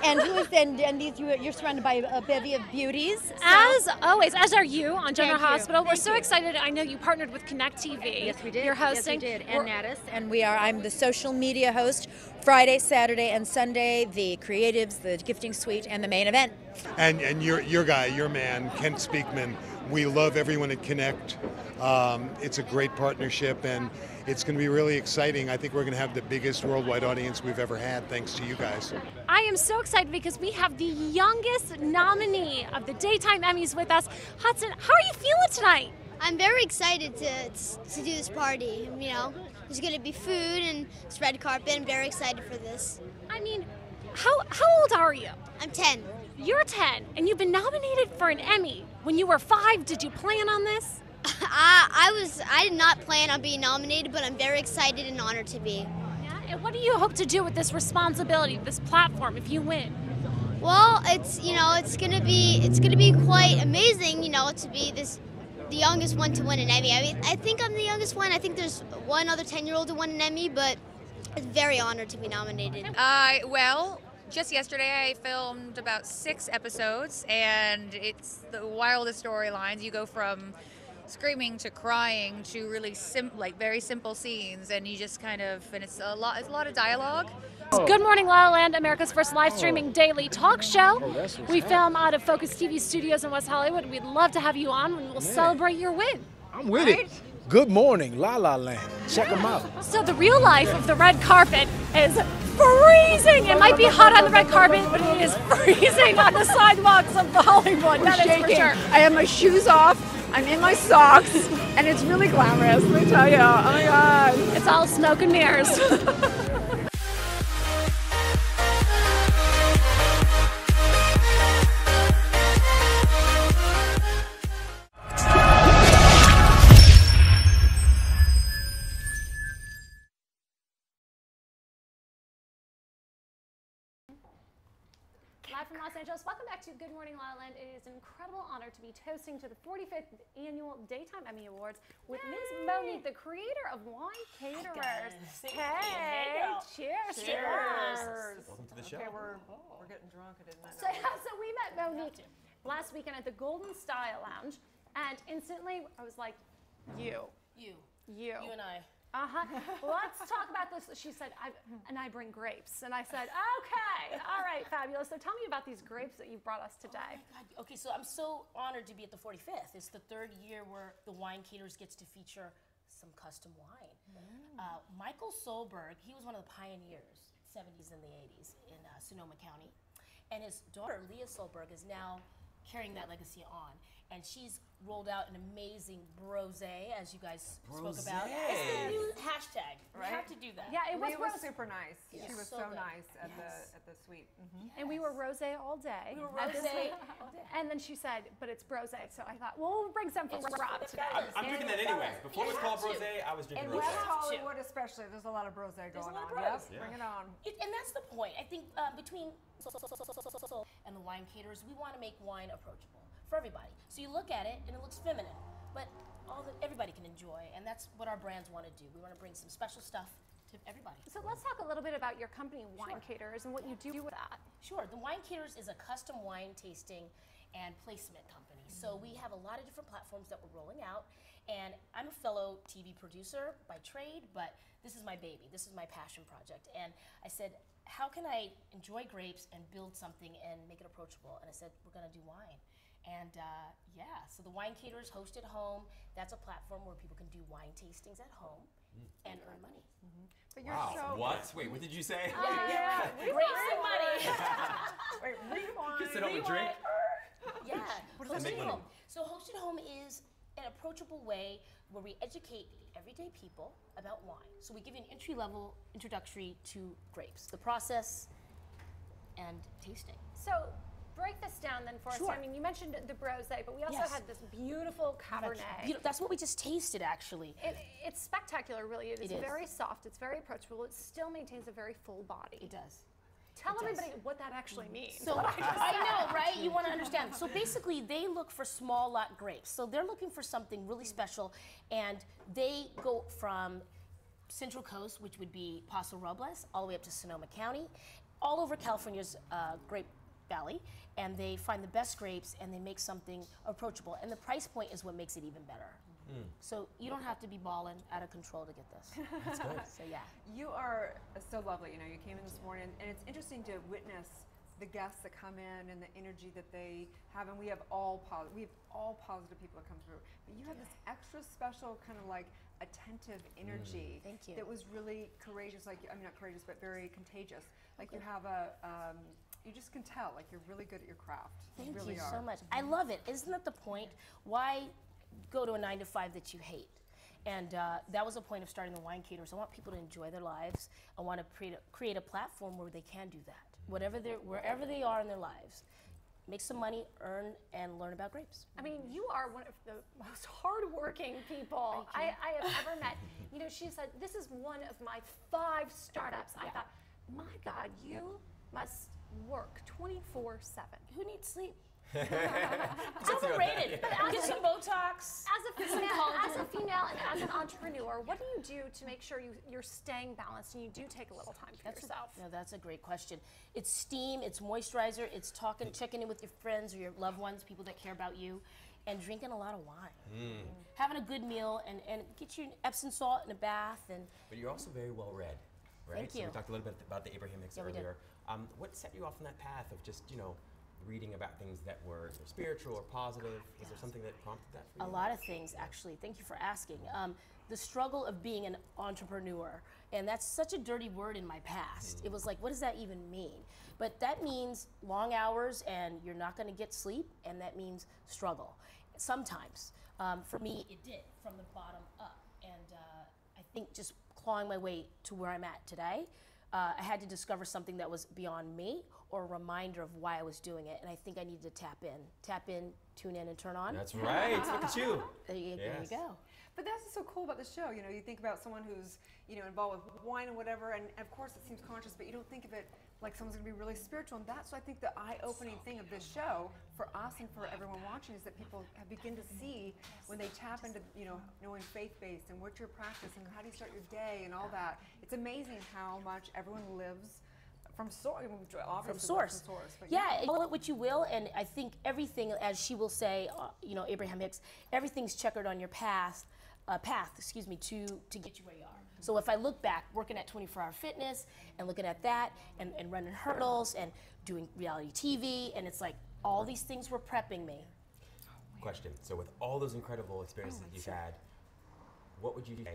And who is and these you're surrounded by a bevy of beauties. So. As always, as are you on General Thank you. Hospital. We're Thank so you. excited. I know you partnered with Connect TV. Yes, we did. You're hosting. Yes, we did. And Natus. And I'm the social media host Friday, Saturday, and Sunday, the creatives, the gifting suite, and the main event. And your guy, your man, Kent Speakman, we love everyone at Connect. It's a great partnership, and it's going to be really exciting. I think we're going to have the biggest worldwide audience we've ever had, thanks to you guys. I am so excited because we have the youngest nominee of the Daytime Emmys with us. Hudson, how are you feeling tonight? I'm very excited to do this party. You know, there's going to be food and it's red carpet. I'm very excited for this. I mean, how old are you? I'm 10. You're 10, and you've been nominated for an Emmy. When you were 5, did you plan on this? I did not plan on being nominated, but I'm very excited and honored to be. Yeah, and what do you hope to do with this responsibility, this platform, if you win? Well, it's gonna be quite amazing, to be the youngest one to win an Emmy. I mean, I think I'm the youngest one. I think there's one other 10-year-old to win an Emmy, but it's very honored to be nominated. Well, just yesterday I filmed about 6 episodes, and it's the wildest storylines. You go from screaming to crying to really very simple scenes, and you just and it's a lot of dialogue. Good Morning LaLa Land, America's first live streaming daily talk show. We film out of Focus TV studios in West Hollywood. We'd love to have you on, and we'll celebrate your win. I'm with it. Good Morning La La Land. Check them out. So the real life of the red carpet is freezing. It might be hot on the red carpet, but it is freezing on the sidewalks of Hollywood. That is for sure. I have my shoes off. I'm in my socks, and it's really glamorous. Let me tell you. Oh my God. It's all smoke and mirrors. Angeles. Welcome back to Good Morning La La Land. It is an incredible honor to be toasting to the 45th Annual Daytime Emmy Awards with Ms. Monique, the creator of Wine Caterers. Hey, cheers. Welcome to the show. Okay, we're getting drunk. I didn't know. So we met Monique last weekend at the Golden Style Lounge, and instantly I was like, you and I. Let's talk about this. She said, and I bring grapes. And I said, okay, all right, fabulous. So tell me about these grapes that you brought us today. Oh my God. Okay, so I'm so honored to be at the 45th. It's the third year where the Wine Caterers gets to feature some custom wine. Michael Solberg, he was one of the pioneers, 70s and the 80s in Sonoma County. And his daughter, Leah Solberg, is now carrying that legacy on. And she's rolled out an amazing brosé, as you guys spoke about. It's the new hashtag. Right? We have to do that. Yeah, it was super nice. Yes. She was so nice at the suite. And we were rosé all day. We were rosé all day. And then she said, but it's brosé. So I thought, well, we'll bring some for Rob today. I'm drinking that anyway. Before it was called rosé, I was drinking In rosé. West Hollywood especially, there's a lot of brosé going on. Yes, bring it on. And that's the point. I think between and the Wine Caterers, we want to make wine approachable for everybody. So you look at it and it looks feminine, but everybody can enjoy, and that's what our brands want to do. We want to bring some special stuff to everybody. So let's talk a little bit about your company, Wine Caterers, and what you do with that. Sure. The Wine Caterers is a custom wine tasting and placement company. So we have a lot of different platforms that we're rolling out, and I'm a fellow TV producer by trade, but this is my baby. This is my passion project. And I said, how can I enjoy grapes and build something and make it approachable? And I said, we're going to do wine. And so the Wine Caterers host at home. That's a platform where people can do wine tastings at home and earn money. But you're so What? Wait, what did you say? Grapes and money. Wait, rewind. You sit home and drink? Yeah. What does that make? So host at home is an approachable way where we educate everyday people about wine. So we give you an entry-level introductory to grapes, the process and tasting. So break this down then for us. Sure. I mean, you mentioned the brosé, but we also Yes. had this beautiful Cabernet. That's what we just tasted, actually. It's spectacular, really. It is It is. very soft. It's very approachable. It still maintains a very full body. It does. Tell It does. everybody what that actually means. So I know, right? You want to understand. So basically, they look for small lot grapes. So they're looking for something really special, and they go from Central Coast, which would be Paso Robles, all the way up to Sonoma County, all over California's grape valley, and they find the best grapes and they make something approachable. And the price point is what makes it even better. So you don't have to be balling out of control to get this. That's good. So yeah. You are so lovely. You know, you came in this morning, and it's interesting to witness the guests that come in and the energy that they have. And we have all positive people that come through. But you have this extra special kind of like attentive energy. Thank you. That was really courageous. Like, I mean, not courageous, but very contagious. Like you have you just can tell. Like you're really good at your craft. Thank really you are. so much. I love it. Isn't that the point? Why go to a 9-to-5 that you hate? And that was the point of starting the Wine Caterers. I want people to enjoy their lives. I want to create a platform where they can do that, wherever they are in their lives. Make some money, earn, and learn about grapes. I mean, you are one of the most hardworking people I have ever met. You know, she said, this is one of my 5 startups. I thought, my God, you must work 24/7. Who needs sleep? It's overrated. Get some Botox. As a female and as an entrepreneur, what do you do to make sure you're staying balanced and you do take a little time for yourself? That's a great question. It's steam, it's moisturizer, it's checking in with your friends or your loved ones, people that care about you, and drinking a lot of wine. Having a good meal and get your Epsom salt in a bath. But you're also very well read, right? Thank So you. we talked a little bit about the Abrahamics earlier. What set you off on that path of just, reading about things that were spiritual or positive? Was there something that prompted that for you? A lot of things, actually. Thank you for asking. The struggle of being an entrepreneur, and that's such a dirty word in my past. It was like, what does that even mean? But that means long hours, and you're not going to get sleep, and that means struggle. Sometimes. For me, it did, from the bottom up. And I think just clawing my way to where I'm at today, I had to discover something that was beyond me, or a reminder of why I was doing it, and I think I needed to tap in, tune in, and turn on. That's right. Look at you. There you go. But that's what's so cool about the show. You know, you think about someone who's involved with wine and whatever, and of course it seems conscious, but you don't think of it like someone's gonna be really spiritual, and that's, I think, the eye-opening thing of this show for us and for everyone watching is that people have begin to see when they tap into, you know, knowing faith-based and what's your practice and how do you start your day and all that. It's amazing how much everyone lives from source. From source. But yeah, call it what you will, and I think everything, as she will say, you know, Abraham Hicks, everything's checkered on your path, excuse me, to get you where you are. So if I look back, working at 24-Hour Fitness and looking at that and running hurdles and doing reality TV, and it's like all these things were prepping me. Question. So with all those incredible experiences that you've had, what would you do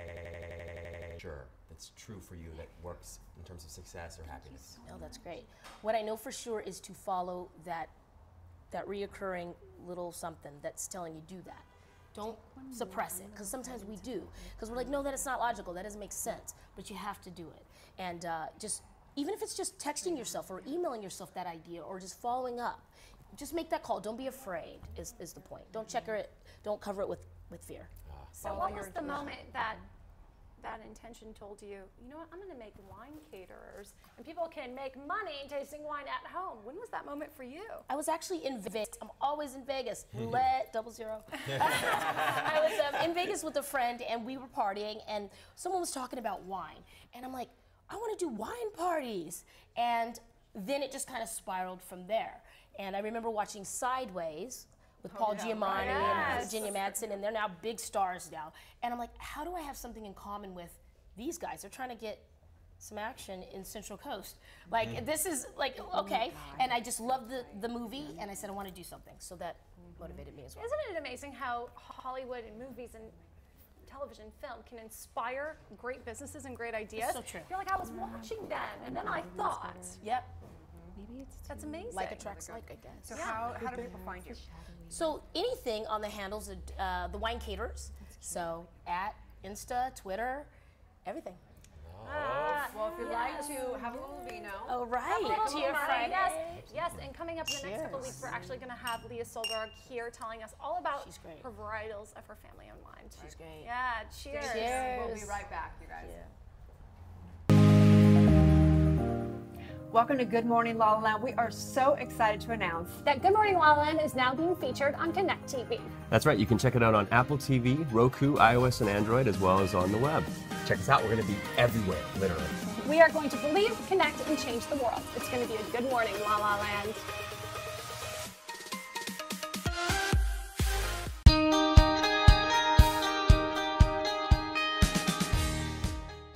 sure that's true for you that works in terms of success or happiness? Oh, that's great. What I know for sure is to follow that reoccurring little something that's telling you do that. Don't suppress it, because sometimes we do. Because we're like, no, that is not logical, that doesn't make sense, but you have to do it. And just, even if it's just texting yourself or emailing yourself that idea or just following up, just make that call. Don't be afraid is the point. Don't checker it, don't cover it with fear. So what was the moment that intention told you, you know what, I'm gonna make wine caterers and people can make money tasting wine at home? When was that moment for you? I was actually in Vegas. I'm always in Vegas. Roulette, 00. I was in Vegas with a friend and we were partying and someone was talking about wine. And I'm like, I wanna do wine parties. And then it just kind of spiraled from there. And I remember watching Sideways with Paul Giamatti and Virginia Madsen, and they're now big stars now. And I'm like, how do I have something in common with these guys? They're trying to get some action in Central Coast. Like, this is like, okay. And I just loved the movie, and I said, I want to do something. So that motivated me as well. Isn't it amazing how Hollywood and movies and television, film can inspire great businesses and great ideas? It's so true. You're like, I was watching them, and then I thought. Yep. That's amazing. Like attracts like, I guess. So how do people find you? So anything on the handles of the wine caterers. So at Insta, Twitter, everything. Well, if you'd like to have a little vino. Oh, right. Cheer Friday. Yes, and coming up in the next couple of weeks, we're actually going to have Leah Solberg here telling us all about her varietals of her family-owned wine. She's great. Yeah, cheers. Cheers. We'll be right back, you guys. Welcome to Good Morning La La Land. We are so excited to announce that Good Morning La La Land is now being featured on Connect TV. That's right. You can check it out on Apple TV, Roku, iOS, and Android, as well as on the web. Check us out. We're going to be everywhere, literally. We are going to believe, connect, and change the world. It's going to be a Good Morning La La Land.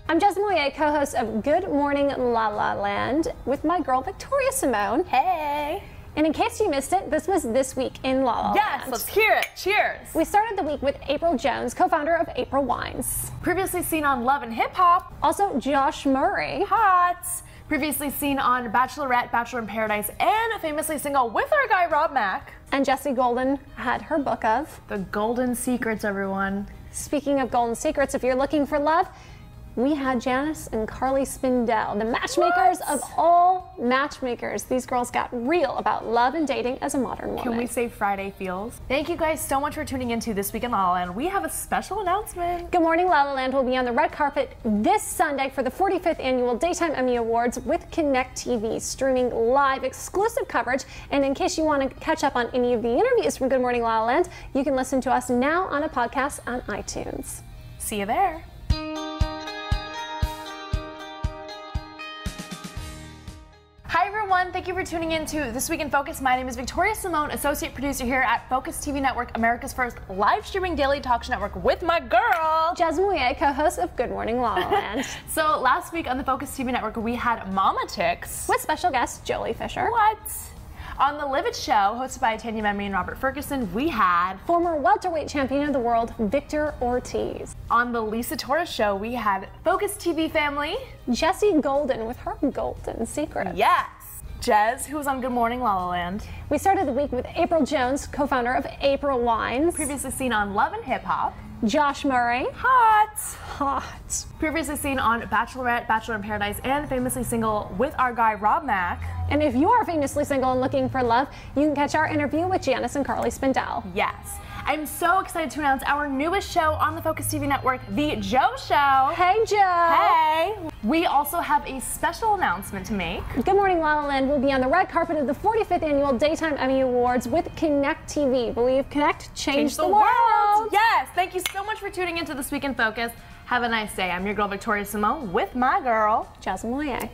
I'm Jess Moyer, co-host of Good Morning La La Land with my girl Victoria Simone. Hey! And in case you missed it, this was This Week in La La Land. Yes, let's hear it. Cheers! We started the week with April Jones, co-founder of April Wines. Previously seen on Love and Hip Hop. Also Josh Murray. Hot! Previously seen on Bachelorette, Bachelor in Paradise, and famously single with our guy Rob Mack. And Jessie Golden had her book of The Golden Secrets, everyone. Speaking of golden secrets, if you're looking for love, we had Janice and Carly Spindell, the matchmakers of all matchmakers. These girls got real about love and dating as a modern woman. Can we say Friday feels? Thank you guys so much for tuning into This Week in La La Land. We have a special announcement. Good Morning La La Land will be on the red carpet this Sunday for the 45th Annual Daytime Emmy Awards with Connect TV, streaming live exclusive coverage. And in case you want to catch up on any of the interviews from Good Morning La La Land, you can listen to us now on a podcast on iTunes. See you there. Hi everyone, thank you for tuning in to This Week in Focus. My name is Victoria Simone, associate producer here at Focus TV Network, America's first live streaming daily talk show network, with my girl Jess Moyer, co-host of Good Morning La La Land. So last week on the Focus TV Network, we had Mama Ticks with special guest Jolie Fisher. What? On the Live It Show, hosted by Tanya Memmi and Robert Ferguson, we had former welterweight champion of the world, Victor Ortiz. On the Lisa Torres Show, we had Focus TV family, Jessie Golden with her golden secret. Yes. Jez, who was on Good Morning La La Land. We started the week with April Jones, co-founder of April Wines. Previously seen on Love and Hip Hop. Josh Murray. Hot. Hot. Previously seen on Bachelorette, Bachelor in Paradise, and famously single with our guy Rob Mack. And if you are famously single and looking for love, you can catch our interview with Janice and Carly Spindell. Yes. I'm so excited to announce our newest show on the Focus TV network, The Joe Show. Hey, Joe. Hey. We also have a special announcement to make. Good Morning La La Land will be on the red carpet of the 45th Annual Daytime Emmy Awards with Connect TV. Believe Connect changed the world. Yes. Thank you so much for tuning into This Week in Focus. Have a nice day. I'm your girl, Victoria Simone, with my girl, Jasmine Moyer.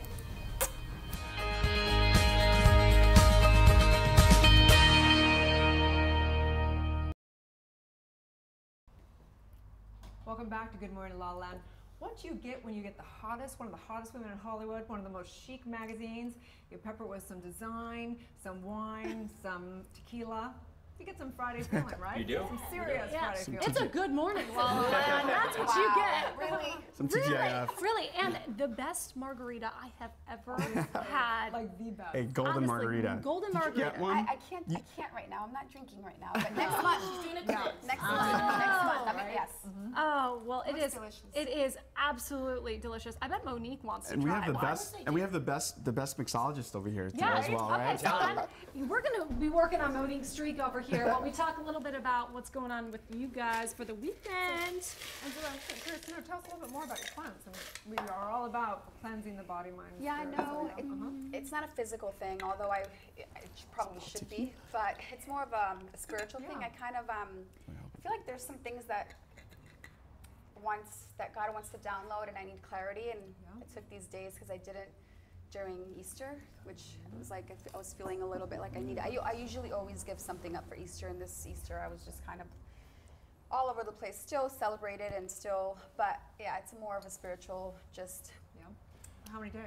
Welcome back to Good Morning La La Land. What do you get when you get one of the hottest women in Hollywood, one of the most chic magazines? You pepper it with some design, some wine, some tequila. You get some Friday feeling, right? You do? Some serious Friday feeling. It's a Good Morning La La Land. That's what you get. Really? Some TGIF. Really, and the best margarita I have ever had. Like the best. A golden Honestly, margarita. Golden Did you margarita. get one? I can't right now. I'm not drinking right now. But next month. She's doing it next month. I mean, yes. Oh, well, it Looks is delicious. It is absolutely delicious. I bet Monique wants to And we try have the one. best, and we have the best mixologist over here too Yeah, as well, okay, right? so we're going to be working on Monique's streak over here while we talk a little bit about what's going on with you guys for the weekend. Angela, I'm curious, tell us a little bit more about your cleanse. I mean, we are all about cleansing the body, mind, Yeah, I spirit. know. It's not a physical thing, although it probably should be, but it's more of a spiritual thing. I kind of I feel like there's some things that God wants to download, and I need clarity. And I took these days because I didn't during Easter, which was like I was feeling a little bit like I usually always give something up for Easter, and this Easter I was just kind of all over the place, still celebrated and still, but yeah, it's more of a spiritual just. Yeah. How many days?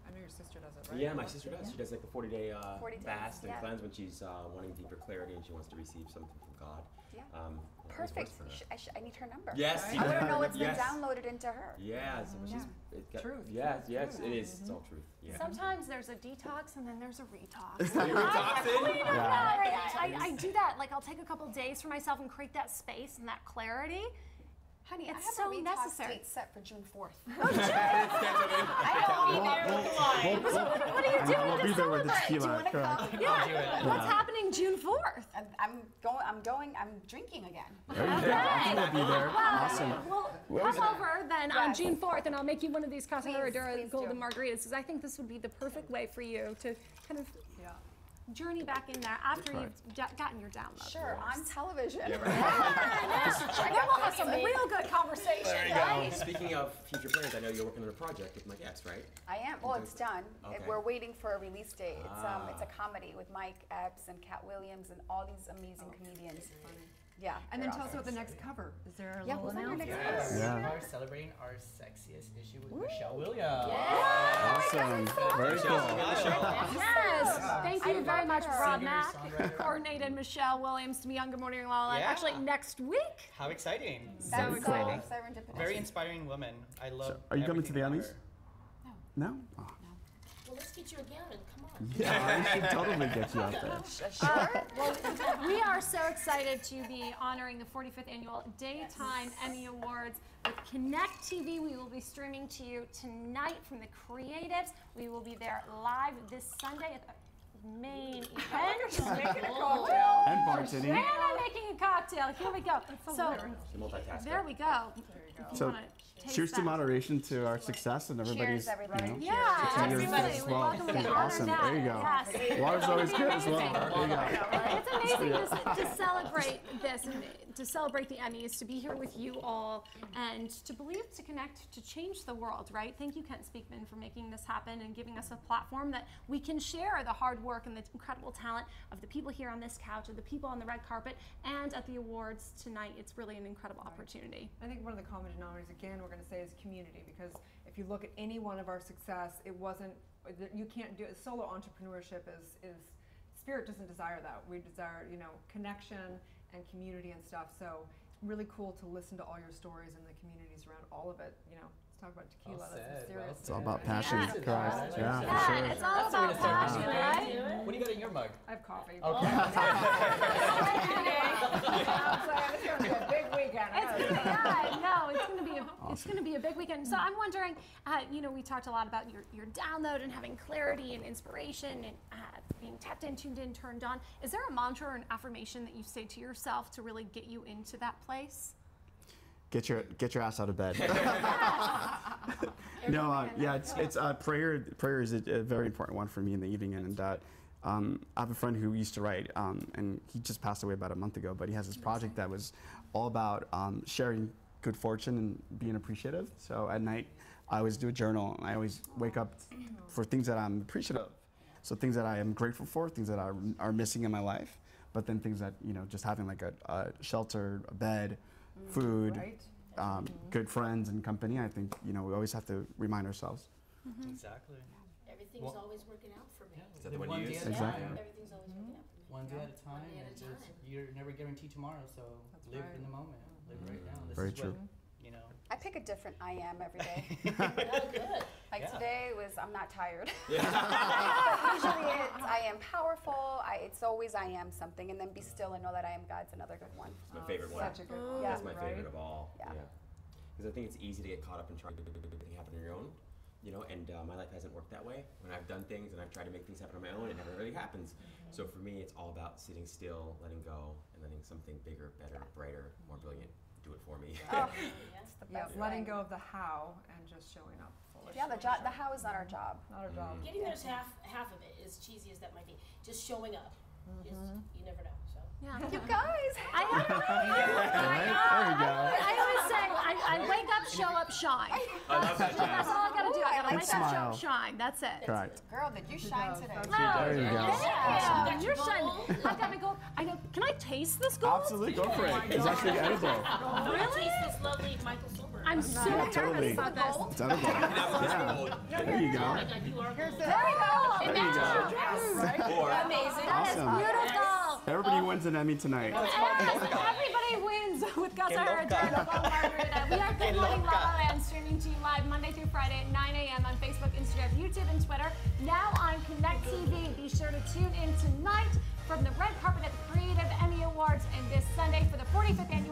I know your sister does it, right? Yeah, my sister does. She does like a 40-day 40 days, fast and yeah. cleanse when she's wanting deeper clarity and she wants to receive something from God. Yeah. It Perfect. works for her. I need her number. Yes, I you want to have know her what's number. been downloaded into her. Yeah, so she's Truth. Yes, yes, it is. It's all truth. Yeah. Sometimes there's a detox and then there's a retox. You're retoxing? I do that. Like I'll take a couple days for myself and create that space and that clarity. Honey, It's I have so a necessary. date set for June 4th. What are you doing We'll to be there with the celebrate? tequila. Correct. Yeah. What's happening June 4th? I'm drinking again. There you go. I think we'll be there. Awesome. Well, come over then on Yes. June 4th and I'll make you one of these Casa Herradura please Golden do. Margaritas because I think this would be the perfect way for you to kind of journey back in there after you've gotten your download. Sure, on television. Then we'll have some real good conversation, There you right? go. Speaking of future plans, I know you're working on a project with Mike Epps, right? I am. Well, it's done. Okay. We're waiting for a release date. It's a Ah. comedy with Mike Epps and Cat Williams and all these amazing comedians. Yeah. And then they're tell us awesome. about the next cover. Is there a Yeah, little what's on your announcement? next cover? Yeah. We are celebrating our sexiest issue with Michelle Williams. Awesome. Very cool. Yes. Thank you very much, Rob Singer, Mack. songwriter. Coordinated Michelle Williams to be on Good Morning La La Land. Yeah. Actually, next week. How exciting. So exciting. Serendipitous. Very inspiring woman. I love Are you coming to the everything about Emmys? her. No? Oh. Well, let's get you a gown. Come on. Yeah, I should totally get you out there. Well, we are so excited to be honoring the 45th Annual Daytime Emmy Awards with Connect TV. We will be streaming to you tonight from the Creatives. We will be there live this Sunday at the main event. She's making a cocktail. And bartending. And I'm making a cocktail. Here we go. So there we go. If So, you wanna taste cheers to that. moderation to our success and everybody's. Cheers, everybody. You know, Yeah, to yours absolutely. as We well. welcome Okay, you. Honor awesome. that. There you go. Yes. Water's always good as well. Amazing. There you go. It's amazing to celebrate this and to celebrate the Emmys, to be here with you all, and to believe, to connect, to change the world, right? Thank you, Kent Speakman, for making this happen and giving us a platform that we can share the hard work and the incredible talent of the people here on this couch, of the people on the red carpet, and at the awards tonight. It's really an incredible opportunity. I think one of the common denominators, again, we're going to say is community, because if you look at any one of our success, it wasn't, you can't do it. Solo entrepreneurship is Spirit doesn't desire that. We desire, connection and community and stuff. So really cool to listen to all your stories and the communities around all of it. Let's talk about tequila. That's some serious. It's all about passion, Yeah. correct? Yeah, Yeah, for sure. it's all about passion, right? What do you got in your mug? I have coffee. Okay. It's going to be a big weekend. It's gonna be, no, it's It's going to be a big weekend. So I'm wondering, you know, we talked a lot about your download and having clarity and inspiration and being tapped in, tuned in, turned on. Is there a mantra or an affirmation that you say to yourself to really get you into that place? Get your ass out of bed. No, yeah, it's prayer. Prayer is a very important one for me in the evening, and I have a friend who used to write, and he just passed away about a month ago. But he has this project that was all about sharing good fortune and being appreciative. So at night, I always do a journal. And I always wake up for things that I'm appreciative of. So things that I am grateful for, things that are missing in my life, but then things that, you know, just having like a shelter, a bed, food, good friends and company. I think, you know, we always have to remind ourselves. Exactly. Everything's always working out for me. Is that the one you use? Exactly. Everything's always working out for me. One day at a time. One day at a time. You're never guaranteed tomorrow, so live in the moment. Live right now. This Very is true. What, you know. I pick a different I am every day. Oh, good. Like today was I'm not tired. Yeah. Usually it's I am powerful. It's always I am something, and then be still and know that I am God's another good one. It's my favorite one. Such a good one. That's my favorite of all. Yeah. Because I think it's easy to get caught up in trying to make everything happen on your own. You know, and my life hasn't worked that way. When I've done things and I've tried to make things happen on my own, it never really happens. So for me, it's all about sitting still, letting go, and letting something bigger, better, brighter, more brilliant do it for me. Oh, it's the best letting thing. go of the how and just showing up fully. Yeah, the how is not our job. Not our job. Getting there's half of it, as cheesy as that might be. Just showing up. Is, you never know. So. Yeah. You guys. I always say, I wake up, show up, shine. I love that, That's all I gotta do. I gotta And wake up, show smile. up, shine. That's it. Correct. Girl, did you shine today? There you go. Awesome. Yeah, you're shining. I gotta go. I know. Can I taste this gold? Absolutely, go for it. It's actually edible. Really? Taste this lovely Michael Silver. I'm so Totally. nervous about this. It's edible. Yeah. There you go. There we go. There you go. Amazing. Awesome. Beautiful. Everybody wins an Emmy tonight. Everybody wins with Casa Herradura and Golden Margarita. We are Good Morning LaLa Land, streaming to you live Monday through Friday at 9 a.m. on Facebook, Instagram, YouTube, and Twitter. Now on Connect TV. Be sure to tune in tonight from the red carpet at the Creative Emmy Awards and this Sunday for the 45th annual